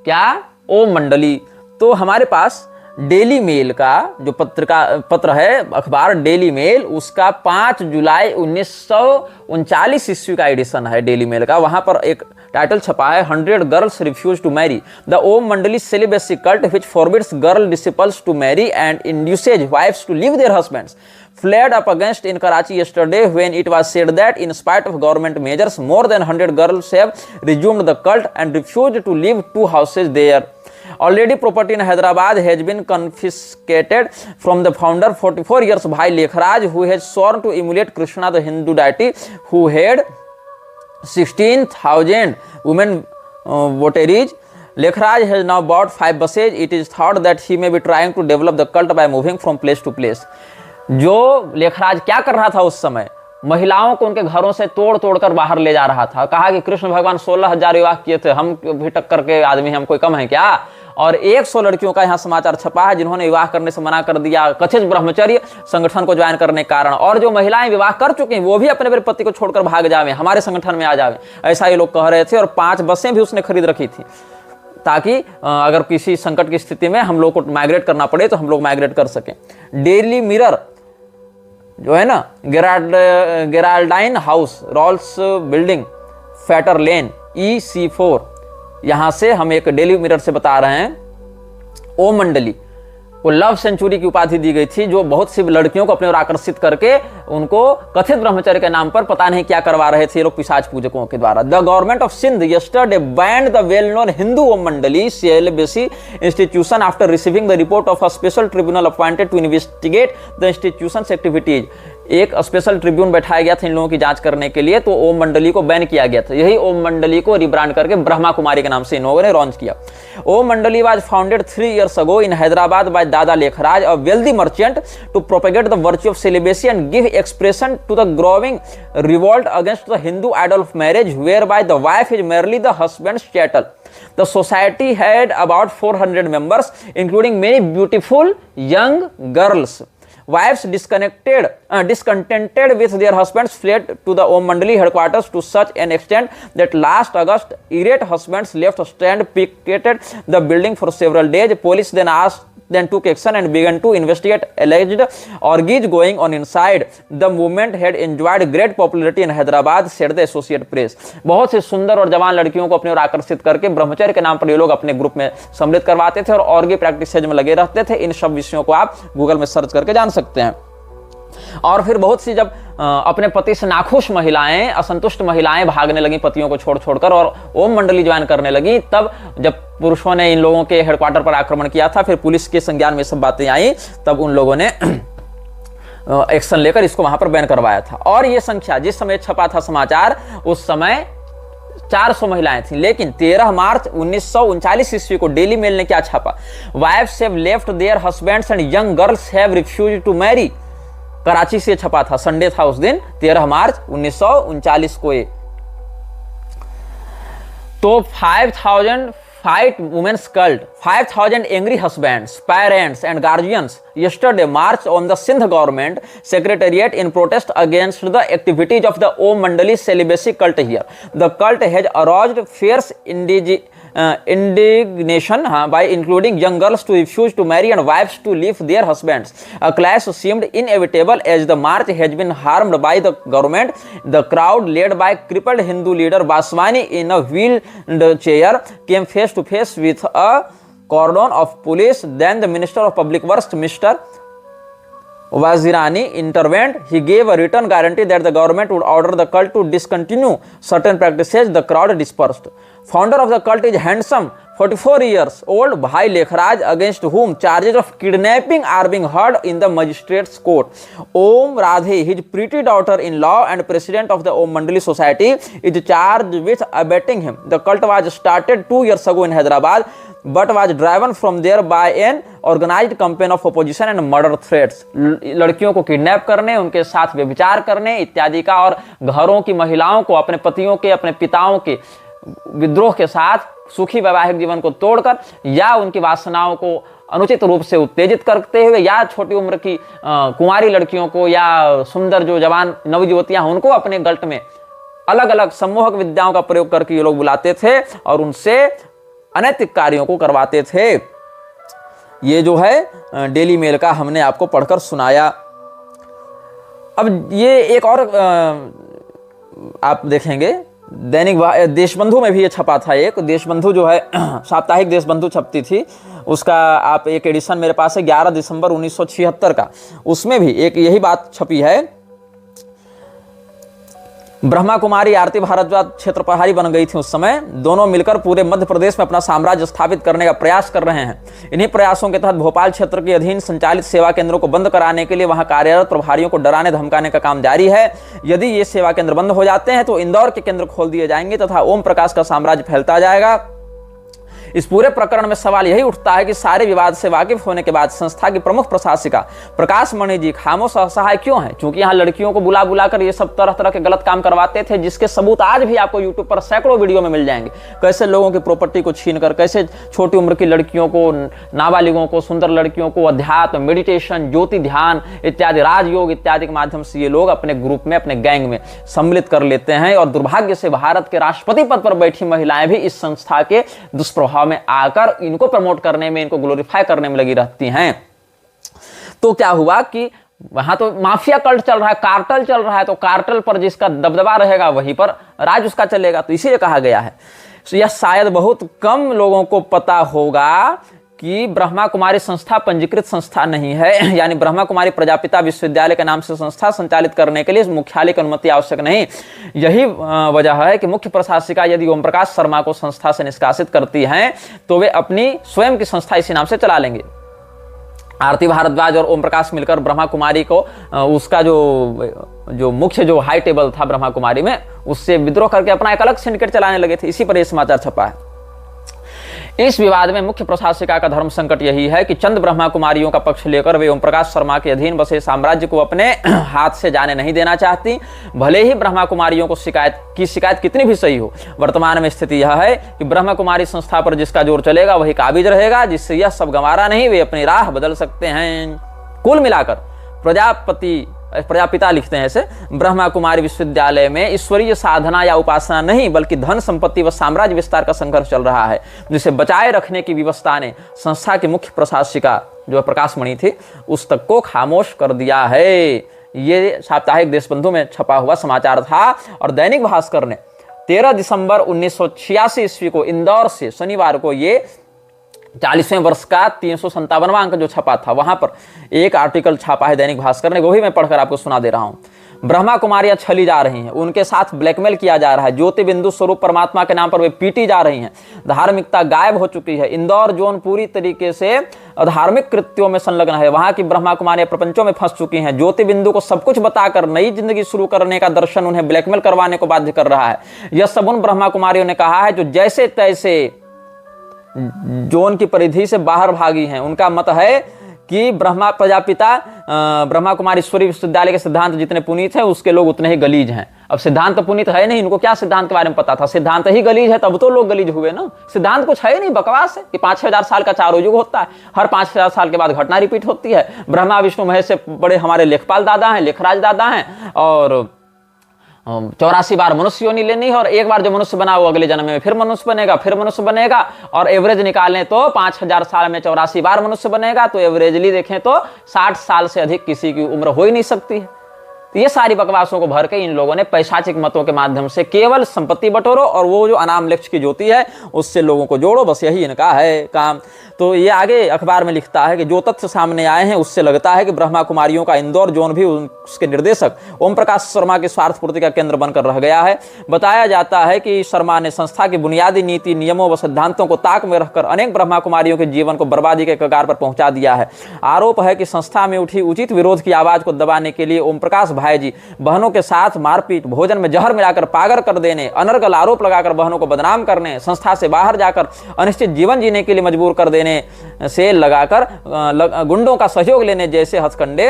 क्या? ओम मंडली। तो हमारे पास डेली मेल का जो पत्र है, अखबार डेली मेल, उसका 5 जुलाई 1939 ईस्वी का एडिशन है डेली मेल का। वहां पर एक टाइटल छपा है 100 girls refuse to marry the Om Mandali celibacy cult which forbids girl disciples to marry and induces wives to leave their husbands flared up against in Karachi yesterday when it was said that in spite of government measures more than 100 girls have resumed the cult and refused to leave 2 houses there. Already property in Hyderabad has been confiscated from the founder 44 years Bhai Lekhraj, who has sworn to emulate Krishna the Hindu deity who had 16,000 women votaries. Lekhraj has now bought 5 buses. It is thought that he may be trying to develop the cult by moving from place to place. जो लेखराज क्या कर रहा था उस समय, महिलाओं को उनके घरों से तोड़ तोड़ कर बाहर ले जा रहा था। कहा कि कृष्ण भगवान 16,000 विवाह किए थे, हम भी टक्कर के आदमी हैं, हम कोई कम है क्या? और 100 लड़कियों का यहाँ समाचार छपा है जिन्होंने विवाह करने से मना कर दिया कथित ब्रह्मचर्य संगठन को ज्वाइन करने के कारण। और जो महिलाएं विवाह कर चुकी हैं वो भी अपने पति को छोड़कर भाग जावे, हमारे संगठन में आ जावे, ऐसा ये लोग कह रहे थे। और 5 बसें भी उसने खरीद रखी थी ताकि अगर किसी संकट की स्थिति में हम लोग को माइग्रेट करना पड़े तो हम लोग माइग्रेट कर सकें। डेली मिरर जो है ना, गेराल्डाइन हाउस, रॉल्स बिल्डिंग, फैटर लेन, EC4, यहां से हम एक डेली मिरर से बता रहे हैं ओम मंडली को लव सेंचुरी की उपाधि दी गई थी, जो बहुत सी लड़कियों को अपने ओर आकर्षित करके उनको कथित ब्रह्मचर्य के नाम पर पता नहीं क्या करवा रहे थे ये लोग पिशाच पूजकों के द्वारा। The government of Sindh yesterday banned the well known Hindu Om Mandali celibacy institution after receiving the report of a special tribunal appointed to investigate the institution's activities. एक स्पेशल ट्रिब्यून बैठाया गया था इन लोगों की जांच करने के लिए, तो ओम मंडली को बैन किया गया था। यही ओम मंडली को रिब्रांड करके ब्रह्मा कुमारी के नाम से इन लोगों ने लॉन्च किया। ओम मंडली was founded 3 years ago in Hyderabad by Dada Lekhraj, a wealthy merchant, to propagate the virtue of celibacy and give expression to the growing revolt against the Hindu idol of marriage, whereby the wife is merely the husband's chattel. The society had about 400 members, including many beautiful young girls. Wives discontented with their husbands fled to the Om Mandali headquarters to such an extent that last August, irate husbands left stand picketed the building for several days. Police then took action and began to investigate alleged orgies going on inside. The movement had enjoyed great popularity in Hyderabad, said the Associated Press. बहुत से सुंदर और जवान लड़कियों को अपने ओर आकर्षित करके ब्रह्मचर्य के नाम पर ये लोग अपने ग्रुप में सम्मिलित करवाते थे और ऑर्गी प्रैक्टिसेज में लगे रहते थे। इन सब विषयों को आप गूगल में सर्च करके जान सकते हैं। और फिर बहुत सी जब अपने पति से नाखुश महिलाएं, असंतुष्ट महिलाएं भागने लगी पतियों को छोड़ छोड़कर और ओम मंडली ज्वाइन करने लगी, तब जब पुरुषों ने इन लोगों के हेडक्वार्टर पर आक्रमण किया था, फिर पुलिस के संज्ञान में सब बातें आई, तब उन लोगों ने एक्शन लेकर इसको वहां पर बैन करवाया था। और ये संख्या जिस समय छपा था समाचार, उस समय 400 महिलाएं थी। लेकिन 13 मार्च 1939 ईस्वी को डेली मेल ने क्या छापा? Wives have left their husbands and young girls have refused to marry. Karachi से छपा था, संडे था उस दिन, 13 मार्च 1939 को। ये तो 5000 fight women's cult, 5,000 angry husbands, parents and guardians yesterday marched on the Sindh government secretariat in protest against the activities of the Om Mandali celibacy cult here. The cult has aroused fierce indignation by including young girls to refuse to marry and wives to leave their husbands. A clash seemed inevitable as the march has been harmed by the government. The crowd, led by crippled Hindu leader Baswani in a wheelchair, came face to face with a cordon of police. Then the Minister of Public Works, Mr. Wazirani, intervened. He gave a written guarantee that the government would order the cult to discontinue certain practices. The crowd dispersed. Founder of the cult is handsome 44 years old Bhai Lekhraj, against whom charges of kidnapping are being heard in the magistrate's court. Om Radhe, his pretty daughter-in-law and president of the Om Mandali Society, is charged with abetting him. The cult was started 2 years ago in Hyderabad, but was driven from there by an organized campaign of opposition and murder threats. लड़कियों को किडनैप करने, उनके साथ व्यभिचार करने इत्यादि का, और घरों की महिलाओं को अपने पतियों के, अपने पिताओं के विद्रोह के साथ सुखी वैवाहिक जीवन को तोड़कर या उनकी वासनाओं को अनुचित रूप से उत्तेजित करते हुए, या छोटी उम्र की कुंवारी लड़कियों को या सुंदर जो जवान नवयुवतियां उनको अपने गल्ट में अलग अलग सम्मोहक विद्याओं का प्रयोग करके ये लोग बुलाते थे और उनसे अनैतिक कार्यों को करवाते थे। ये जो है डेली मेल का हमने आपको पढ़कर सुनाया। अब ये एक और आप देखेंगे दैनिक देशबंधु में भी ये छपा था। एक देशबंधु जो है साप्ताहिक देशबंधु छपती थी, उसका आप एक एडिशन मेरे पास है 11 दिसंबर 1976 का, उसमें भी एक यही बात छपी है। ब्रह्मा कुमारी आरती भारद्वाज क्षेत्र प्रभारी बन गई थी उस समय। दोनों मिलकर पूरे मध्य प्रदेश में अपना साम्राज्य स्थापित करने का प्रयास कर रहे हैं। इन्हीं प्रयासों के तहत भोपाल क्षेत्र के अधीन संचालित सेवा केंद्रों को बंद कराने के लिए वहां कार्यरत प्रभारियों को डराने धमकाने का काम जारी है। यदि ये सेवा केंद्र बंद हो जाते हैं तो इंदौर के केंद्र खोल दिए जाएंगे तथा ओम प्रकाश का साम्राज्य फैलता जाएगा। इस पूरे प्रकरण में सवाल यही उठता है कि सारे विवाद से वाकिफ होने के बाद संस्था की प्रमुख प्रशासिका प्रकाश मणि जी खामोश असहाय क्यों है? क्योंकि यहाँ लड़कियों को बुला बुला कर ये सब तरह तरह के गलत काम करवाते थे, जिसके सबूत आज भी आपको यूट्यूब पर सैकड़ों वीडियो में मिल जाएंगे। कैसे लोगों की प्रॉपर्टी को छीनकर, कैसे छोटी उम्र की लड़कियों को, नाबालिगों को, सुंदर लड़कियों को अध्यात्म, मेडिटेशन, ज्योति ध्यान इत्यादि, राजयोग इत्यादि के माध्यम से ये लोग अपने ग्रुप में, अपने गैंग में सम्मिलित कर लेते हैं। और दुर्भाग्य से भारत के राष्ट्रपति पद पर बैठी महिलाएं भी इस संस्था के दुष्प्रभाव में आकर इनको प्रमोट करने में, इनको ग्लोरीफाई करने में लगी रहती हैं। तो क्या हुआ कि वहां तो माफिया कल्ट चल रहा है, कार्टल चल रहा है, तो कार्टल पर जिसका दबदबा रहेगा वहीं पर राज उसका चलेगा। तो इसीलिए कहा गया है। यह शायद बहुत कम लोगों को पता होगा कि ब्रह्मा कुमारी संस्था पंजीकृत संस्था नहीं है, यानी ब्रह्मा कुमारी प्रजापिता विश्वविद्यालय के नाम से संस्था संचालित करने के लिए मुख्यालय की अनुमति आवश्यक नहीं। यही वजह है कि मुख्य प्रशासिका यदि ओम प्रकाश शर्मा को संस्था से निष्कासित करती हैं तो वे अपनी स्वयं की संस्था इसी नाम से चला लेंगे। आरती भारद्वाज और ओम प्रकाश मिलकर ब्रह्मा कुमारी को उसका जो मुख्य जो हाई टेबल था ब्रह्मा कुमारी में, उससे विद्रोह करके अपना एक अलग सिंडिकेट चलाने लगे थे। इसी पर यह समाचार छपा है। इस विवाद में मुख्य प्रशासिका का धर्म संकट यही है कि चंद ब्रह्मा कुमारियों का पक्ष लेकर वे ओम प्रकाश शर्मा के अधीन बसे साम्राज्य को अपने हाथ से जाने नहीं देना चाहती, भले ही ब्रह्मा कुमारियों को शिकायत कितनी भी सही हो। वर्तमान में स्थिति यह है कि ब्रह्मा कुमारी संस्था पर जिसका जोर चलेगा वही काबिज रहेगा, जिससे यह सब गंवारा नहीं, वे अपनी राह बदल सकते हैं। कुल मिलाकर प्रजापिता लिखते हैं ऐसे, ब्रह्मा कुमारी विश्वविद्यालय में ईश्वरीय साधना या उपासना नहीं बल्कि धन संपत्ति व साम्राज्य विस्तार का संघर्ष चल रहा है, जिसे बचाए रखने की व्यवस्था ने संस्था की मुख्य प्रशासिका जो प्रकाश मणि थी उस तक को खामोश कर दिया है। ये साप्ताहिक देशबंधु में छपा हुआ समाचार था। और दैनिक भास्कर ने 13 दिसंबर 1986 ईस्वी को इंदौर से शनिवार को ये 40वें वर्ष का 357वां अंक जो छपा था, वहां पर एक आर्टिकल छापा है दैनिक भास्कर ने, वो भी मैं पढ़कर आपको सुना दे रहा हूं। ब्रह्मा कुमारियां छली जा रही हैं, उनके साथ ब्लैकमेल किया जा रहा है, ज्योति बिंदु स्वरूप परमात्मा के नाम पर वे पीटी जा रही हैं, धार्मिकता गायब हो चुकी है। इंदौर जोन पूरी तरीके से अधार्मिक कृत्यों में संलग्न है। वहां की ब्रह्मा कुमारियां प्रपंचों में फंस चुकी हैं। ज्योति बिंदु को सब कुछ बताकर नई जिंदगी शुरू करने का दर्शन उन्हें ब्लैकमेल करवाने को बाध्य कर रहा है। यह सब उन ब्रह्मा कुमारियों ने कहा है जो जैसे तैसे जोन की परिधि से बाहर भागी हैं। उनका मत है कि ब्रह्मा प्रजापिता ब्रह्मा कुमारी ईश्वरीय विश्वविद्यालय के सिद्धांत जितने पुनीत हैं उसके लोग उतने ही गलीज हैं। अब सिद्धांत पुनीत है नहीं, इनको क्या सिद्धांत के बारे में पता था? सिद्धांत ही गलीज है तब तो लोग गलीज हुए ना। सिद्धांत कुछ है नहीं, बकवास है कि 5-6 हजार साल का चारों युग होता है, हर 5-6 साल के बाद घटना रिपीट होती है। ब्रह्मा विष्णु महेश से बड़े हमारे लेखपाल दादा हैं, लेखराज दादा हैं, और 84 बार मनुष्य योनि लेनी है, और एक बार जो मनुष्य बना वो अगले जन्म में फिर मनुष्य बनेगा, फिर मनुष्य बनेगा, और एवरेज निकालें तो 5000 साल में 84 बार मनुष्य बनेगा। तो एवरेजली देखें तो 60 साल से अधिक किसी की उम्र हो ही नहीं सकती है। तो ये सारी बकवासों को भर के इन लोगों ने पैशाचिक मतों के माध्यम से केवल संपत्ति बटोरो और वो जो अनाम लक्ष्य की ज्योति है उससे लोगों को जोड़ो, बस यही इनका है काम। तो ये आगे अखबार में लिखता है कि जो तथ्य सामने आए हैं उससे लगता है कि ब्रह्मा कुमारियों का इंदौर जोन भी उसके निर्देशक ओम प्रकाश शर्मा की स्वार्थ पूर्ति का केंद्र बनकर रह गया है। बताया जाता है कि शर्मा ने संस्था की बुनियादी नीति, नियमों व सिद्धांतों को ताक में रखकर अनेक ब्रह्मा कुमारियों के जीवन को बर्बादी के कगार पर पहुंचा दिया है। आरोप है कि संस्था में उठी उचित विरोध की आवाज को दबाने के लिए ओम प्रकाश भाई जी बहनों के साथ मारपीट, भोजन में जहर मिलाकर पागल कर देने, अनर्गल आरोप लगाकर बहनों को बदनाम करने, संस्था से बाहर जाकर अनिश्चित जीवन जीने के लिए मजबूर कर देने से लगाकर गुंडों का सहयोग लेने जैसे हथकंडे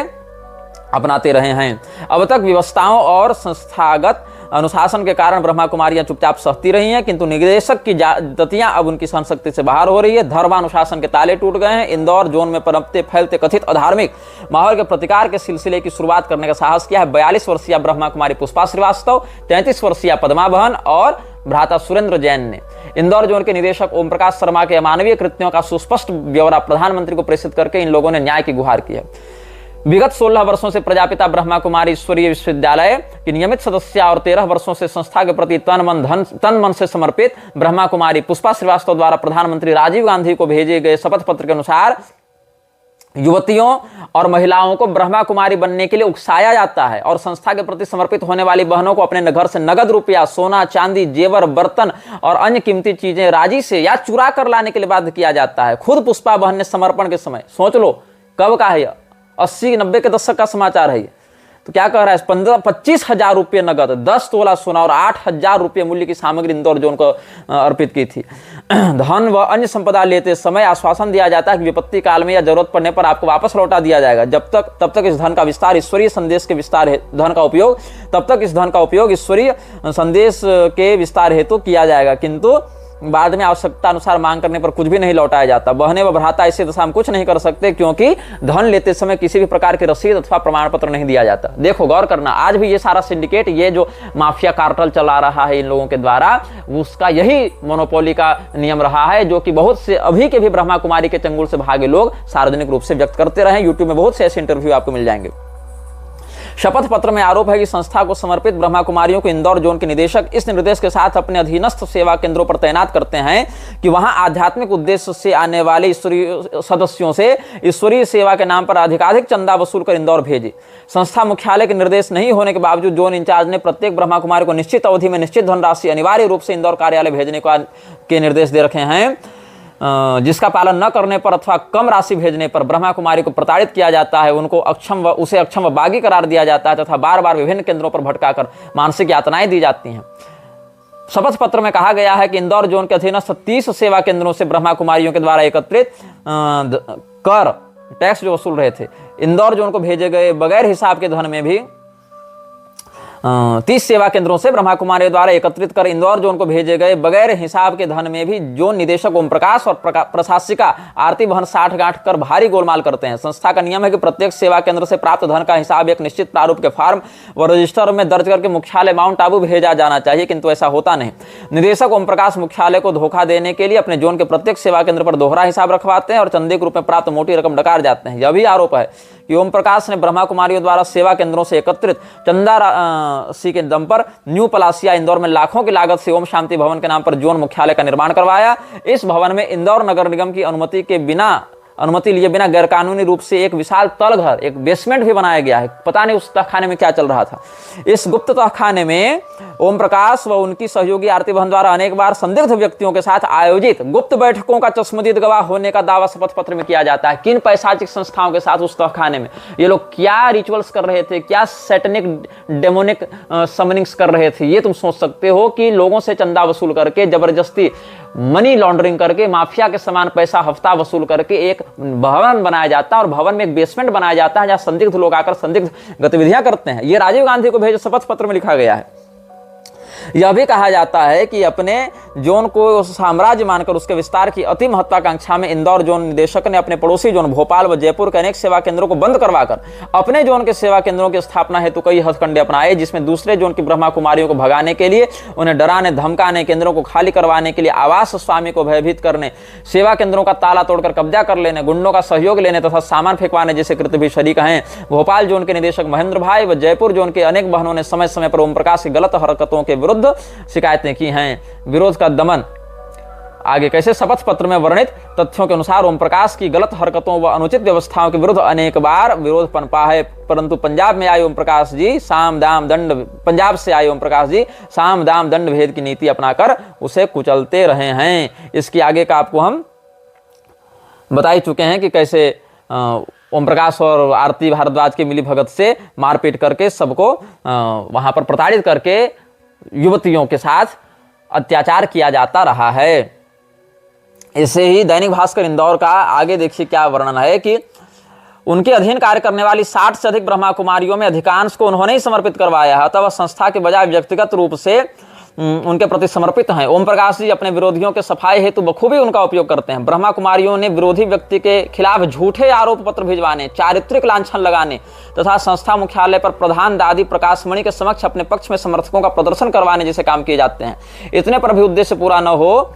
अपनाते रहे हैं। अब तक व्यवस्थाओं और संस्थागत अनुशासन के कारण ब्रह्मा कुमारियां चुपचाप सहती रही हैं, किंतु निदेशक की दतियां अब उनकी सहनशक्ति से बाहर हो रही है। धर्मानुशासन के ताले टूट गए हैं। इंदौर जोन में पनपते फैलते कथित अधार्मिक माहौल के प्रतिकार के सिलसिले की शुरुआत करने का साहस किया है 42 वर्षीय ब्रह्मा कुमारी पुष्पा श्रीवास्तव, 33 वर्षीय पद्मा बहन और भ्राता सुरेंद्र जैन ने। इंदौर जोन के निदेशक ओम प्रकाश शर्मा के अमानवीय कृत्यों का सुस्पष्ट ब्यौरा प्रधानमंत्री को प्रेषित करके इन लोगों ने न्याय की गुहार की है। विगत 16 वर्षों से प्रजापिता ब्रह्मा कुमारी ईश्वरीय विश्वविद्यालय की नियमित सदस्य और 13 वर्षों से संस्था के प्रति तन मन से समर्पित ब्रह्मा कुमारी पुष्पा श्रीवास्तव द्वारा प्रधानमंत्री राजीव गांधी को भेजे गए शपथ पत्र के अनुसार युवतियों और महिलाओं को ब्रह्मा कुमारी बनने के लिए उकसाया जाता है और संस्था के प्रति समर्पित होने वाली बहनों को अपने घर से नगद रुपया, सोना, चांदी, जेवर, बर्तन और अन्य कीमती चीजें राजी से या चुरा कर लाने के लिए बाध्य किया जाता है। खुद पुष्पा बहन ने समर्पण के समय, सोच लो कब का है यह, 80-90 के दशक का समाचार है ये, तो क्या कह रहा है 25 हजार रुपये नगद, 10 तोला सोना और 8,000 रुपये मूल्य की सामग्री इंदौर जोन को अर्पित की थी। धन व अन्य संपदा लेते समय आश्वासन दिया जाता है कि विपत्ति काल में या जरूरत पड़ने पर आपको वापस लौटा दिया जाएगा। तब तक इस धन का विस्तार ईश्वरीय संदेश के विस्तार इस धन का उपयोग ईश्वरीय संदेश के विस्तार हेतु किया जाएगा, किंतु बाद में आवश्यकता अनुसार मांग करने पर कुछ भी नहीं लौटाया जाता। बहने व भ्राता ऐसी दशा में कुछ नहीं कर सकते, क्योंकि धन लेते समय किसी भी प्रकार की रसीद अथवा प्रमाण पत्र नहीं दिया जाता। देखो गौर करना, आज भी ये सारा सिंडिकेट, ये जो माफिया कार्टल चला रहा है इन लोगों के द्वारा, उसका यही मोनोपोली का नियम रहा है, जो कि बहुत से अभी के भी ब्रह्मा कुमारी के चंगुल से भागे लोग सार्वजनिक रूप से व्यक्त करते रहे। यूट्यूब में बहुत से ऐसे इंटरव्यू आपको मिल जाएंगे। शपथ पत्र में आरोप है कि संस्था को समर्पित ब्रह्मा कुमारियों को इंदौर जोन के निदेशक इस निर्देश के साथ अपने अधीनस्थ सेवा केंद्रों पर तैनात करते हैं कि वहां आध्यात्मिक उद्देश्य से आने वाले ईश्वरीय सदस्यों से ईश्वरीय सेवा के नाम पर अधिकाधिक चंदा वसूल कर इंदौर भेजे। संस्था मुख्यालय के निर्देश नहीं होने के बावजूद जोन इंचार्ज ने प्रत्येक ब्रह्मा कुमारी को निश्चित अवधि में निश्चित धनराशि अनिवार्य रूप से इंदौर कार्यालय भेजने के निर्देश दे रखे हैं, जिसका पालन न करने पर अथवा कम राशि भेजने पर ब्रह्मा कुमारी को प्रताड़ित किया जाता है, उसे अक्षम व बागी करार दिया जाता है तथा बार बार विभिन्न केंद्रों पर भटकाकर मानसिक यातनाएं दी जाती हैं। शपथ पत्र में कहा गया है कि इंदौर जोन के अधीनस्थ 30 सेवा केंद्रों से ब्रह्मा कुमारियों के द्वारा एकत्रित कर टैक्स जो वसूल रहे थे, इंदौर जोन को भेजे गए बगैर हिसाब के धन में भी 30 सेवा केंद्रों से ब्रह्मा कुमारी द्वारा एकत्रित कर इंदौर जोन को भेजे गए बगैर हिसाब के धन में भी जोन निदेशक ओम प्रकाश और प्रशासिका आरती बहन 60 गांठ कर भारी गोलमाल करते हैं। संस्था का नियम है कि प्रत्येक सेवा केंद्र से प्राप्त धन का हिसाब एक निश्चित प्रारूप के फार्म व रजिस्टर में दर्ज करके मुख्यालय माउंट आबू भेजा जाना चाहिए, किंतु ऐसा होता नहीं। निदेशक ओम प्रकाश मुख्यालय को धोखा देने के लिए अपने जोन के प्रत्येक सेवा केंद्र पर दोहरा हिसाब रखवाते हैं और चंदे के रूप में प्राप्त मोटी रकम डकार जाते हैं। यह भी आरोप है कि ओम प्रकाश ने ब्रह्मा कुमारियों द्वारा सेवा केंद्रों से एकत्रित चंदा राशि के दम पर न्यू पलासिया इंदौर में लाखों की लागत से ओम शांति भवन के नाम पर जोन मुख्यालय का निर्माण करवाया। इस भवन में इंदौर नगर निगम की अनुमति लिए बिना गैरकानूनी रूप से एक विशाल तलघर, एक बेसमेंट भी बनाया गया है। पता नहीं उस तहखाने में क्या चल रहा था। इस गुप्त तहखाने में ओम प्रकाश व उनकी सहयोगी आरती बहन द्वारा अनेक बार संदिग्ध व्यक्तियों के साथ आयोजित गुप्त बैठकों का चश्मदीद गवाह होने का दावा शपथ पत्र में किया जाता है। किन पैशाचिक संस्थाओं के साथ उस तहखाने में ये लोग क्या रिचुअल्स कर रहे थे, क्या सैटनिक डेमोनिक समनिंग्स कर रहे थे, ये तुम सोच सकते हो कि लोगों से चंदा वसूल करके, जबरदस्ती मनी लॉन्ड्रिंग करके, माफिया के समान पैसा हफ्ता वसूल करके एक भवन बनाया जाता है और भवन में एक बेसमेंट बनाया जाता है जहां संदिग्ध लोग आकर संदिग्ध गतिविधियां करते हैं। यह राजीव गांधी को भेजे शपथ पत्र में लिखा गया है। यह भी कहा जाता है कि अपने जोन को साम्राज्य मानकर उसके विस्तार की अति महत्वाकांक्षा में इंदौर जोन निदेशक ने अपने पड़ोसी जोन भोपाल व जयपुर के अनेक सेवा केंद्रों को बंद करवाकर अपने जोन के सेवा केंद्रों की स्थापना हेतु कई हथकंडे अपनाए, जिसमें दूसरे जोन की ब्रह्मा कुमारियों को भगाने के लिए, उन्हें डराने धमकाने, केंद्रों को खाली करवाने के लिए, आवास स्वामी को भयभीत करने, सेवा केंद्रों का ताला तोड़कर कब्जा कर लेने, गुंडों का सहयोग लेने तथा सामान फेंकवाने जैसे कृत्य भी शरीक हैं। भोपाल जोन के निदेशक महेंद्र भाई व जयपुर जोन के अनेक बहनों ने समय समय पर ओम प्रकाश की गलत हरकतों के विरुद्ध शिकायतें की हैं। विरोध का दमन आगे कैसे? शपथ पत्र में वर्णित तथ्यों के अनुसार ओम प्रकाश की गलत हरकतों व अनुचित व्यवस्थाओं के विरुद्ध अनेक बार विरोध पनपा है, परंतु पंजाब से आए ओम प्रकाश जी साम दाम दंड भेद की नीति अपनाकर उसे कुचलते रहे हैं। इसकी आगे का आपको हम बता ही चुके हैं कि कैसे ओम प्रकाश और आरती भारद्वाज के मिली भगत से मारपीट करके सबको वहां पर प्रताड़ित करके युवतियों के साथ अत्याचार किया जाता रहा है। इसे ही दैनिक भास्कर इंदौर का आगे देखिए क्या वर्णन है कि उनके अधीन कार्य करने वाली 60 से अधिक ब्रह्मा कुमारियों में अधिकांश को उन्होंने ही समर्पित करवाया है, अतः वह संस्था के बजाय व्यक्तिगत रूप से उनके प्रति समर्पित हैं। ओम प्रकाश जी अपने विरोधियों के सफाई हेतु बखूबी उनका उपयोग करते हैं। ब्रह्मा कुमारियों ने विरोधी व्यक्ति के खिलाफ झूठे आरोप पत्र भिजवाने, चारित्रिक लांछन लगाने तथा संस्था मुख्यालय पर प्रधान दादी प्रकाशमणि के समक्ष अपने पक्ष में समर्थकों का प्रदर्शन करवाने जैसे काम किए जाते हैं। इतने पर भी उद्देश्य पूरा न हो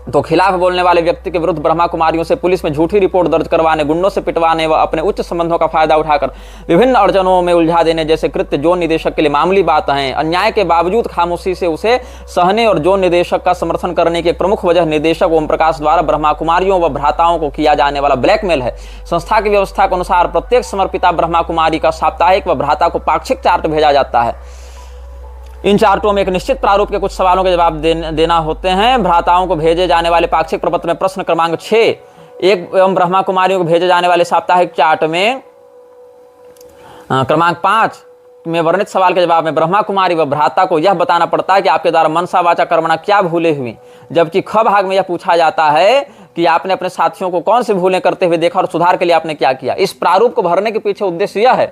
तो खिलाफ बोलने वाले व्यक्ति के विरुद्ध ब्रह्मा कुमारियों से पुलिस में झूठी रिपोर्ट दर्ज करवाने, गुंडों से पिटवाने व अपने उच्च संबंधों का फायदा उठाकर विभिन्न अड़चनों में उलझा देने जैसे कृत्य जोन निदेशक के लिए मामूली बात है। अन्याय के बावजूद खामोशी से उसे सहने और जोन निदेशक का समर्थन करने की एक प्रमुख वजह निदेशक ओम प्रकाश द्वारा ब्रह्मा कुमारियों व भ्राताओं को किया जाने वाला ब्लैकमेल है। संस्था की व्यवस्था के अनुसार प्रत्येक समर्पिता ब्रह्मा कुमारी का साप्ताहिक व भ्राता को पाक्षिक चार्ट भेजा जाता है। इन चार्टों में एक निश्चित प्रारूप के कुछ सवालों के जवाब देना होते हैं। भ्राताओं को भेजे जाने वाले पाक्षिक प्रपत्र में प्रश्न क्रमांक 6 एवं ब्रह्मा कुमारियों को भेजे जाने वाले साप्ताहिक चार्ट में क्रमांक 5 में वर्णित सवाल के जवाब में ब्रह्मा कुमारी व भ्राता को यह बताना पड़ता है कि आपके द्वारा मनसा वाचा कर्मणा क्या भूले हुई, जबकि ख भाग में यह पूछा जाता है कि आपने अपने साथियों को कौन सी भूलें करते हुए देखा और सुधार के लिए आपने क्या किया। इस प्रारूप को भरने के पीछे उद्देश्य यह है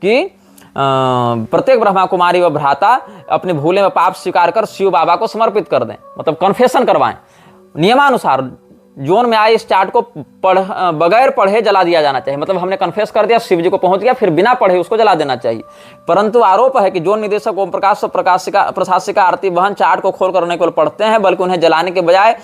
कि प्रत्येक ब्रह्मा कुमारी व भ्राता अपनी भूलें व पाप स्वीकार कर शिव बाबा को समर्पित कर दें, मतलब कन्फेशन करवाएं। नियमानुसार जोन में आए इस चार्ट को बगैर पढ़े जला दिया जाना चाहिए, मतलब हमने कन्फेस कर दिया, शिव जी को पहुंच गया, फिर बिना पढ़े उसको जला देना चाहिए। परंतु आरोप है कि जोन निदेशक ओम प्रकाश और प्रशासिका आरती बहन चार्ट को खोल करने को पढ़ते हैं, बल्कि उन्हें जलाने के बजाय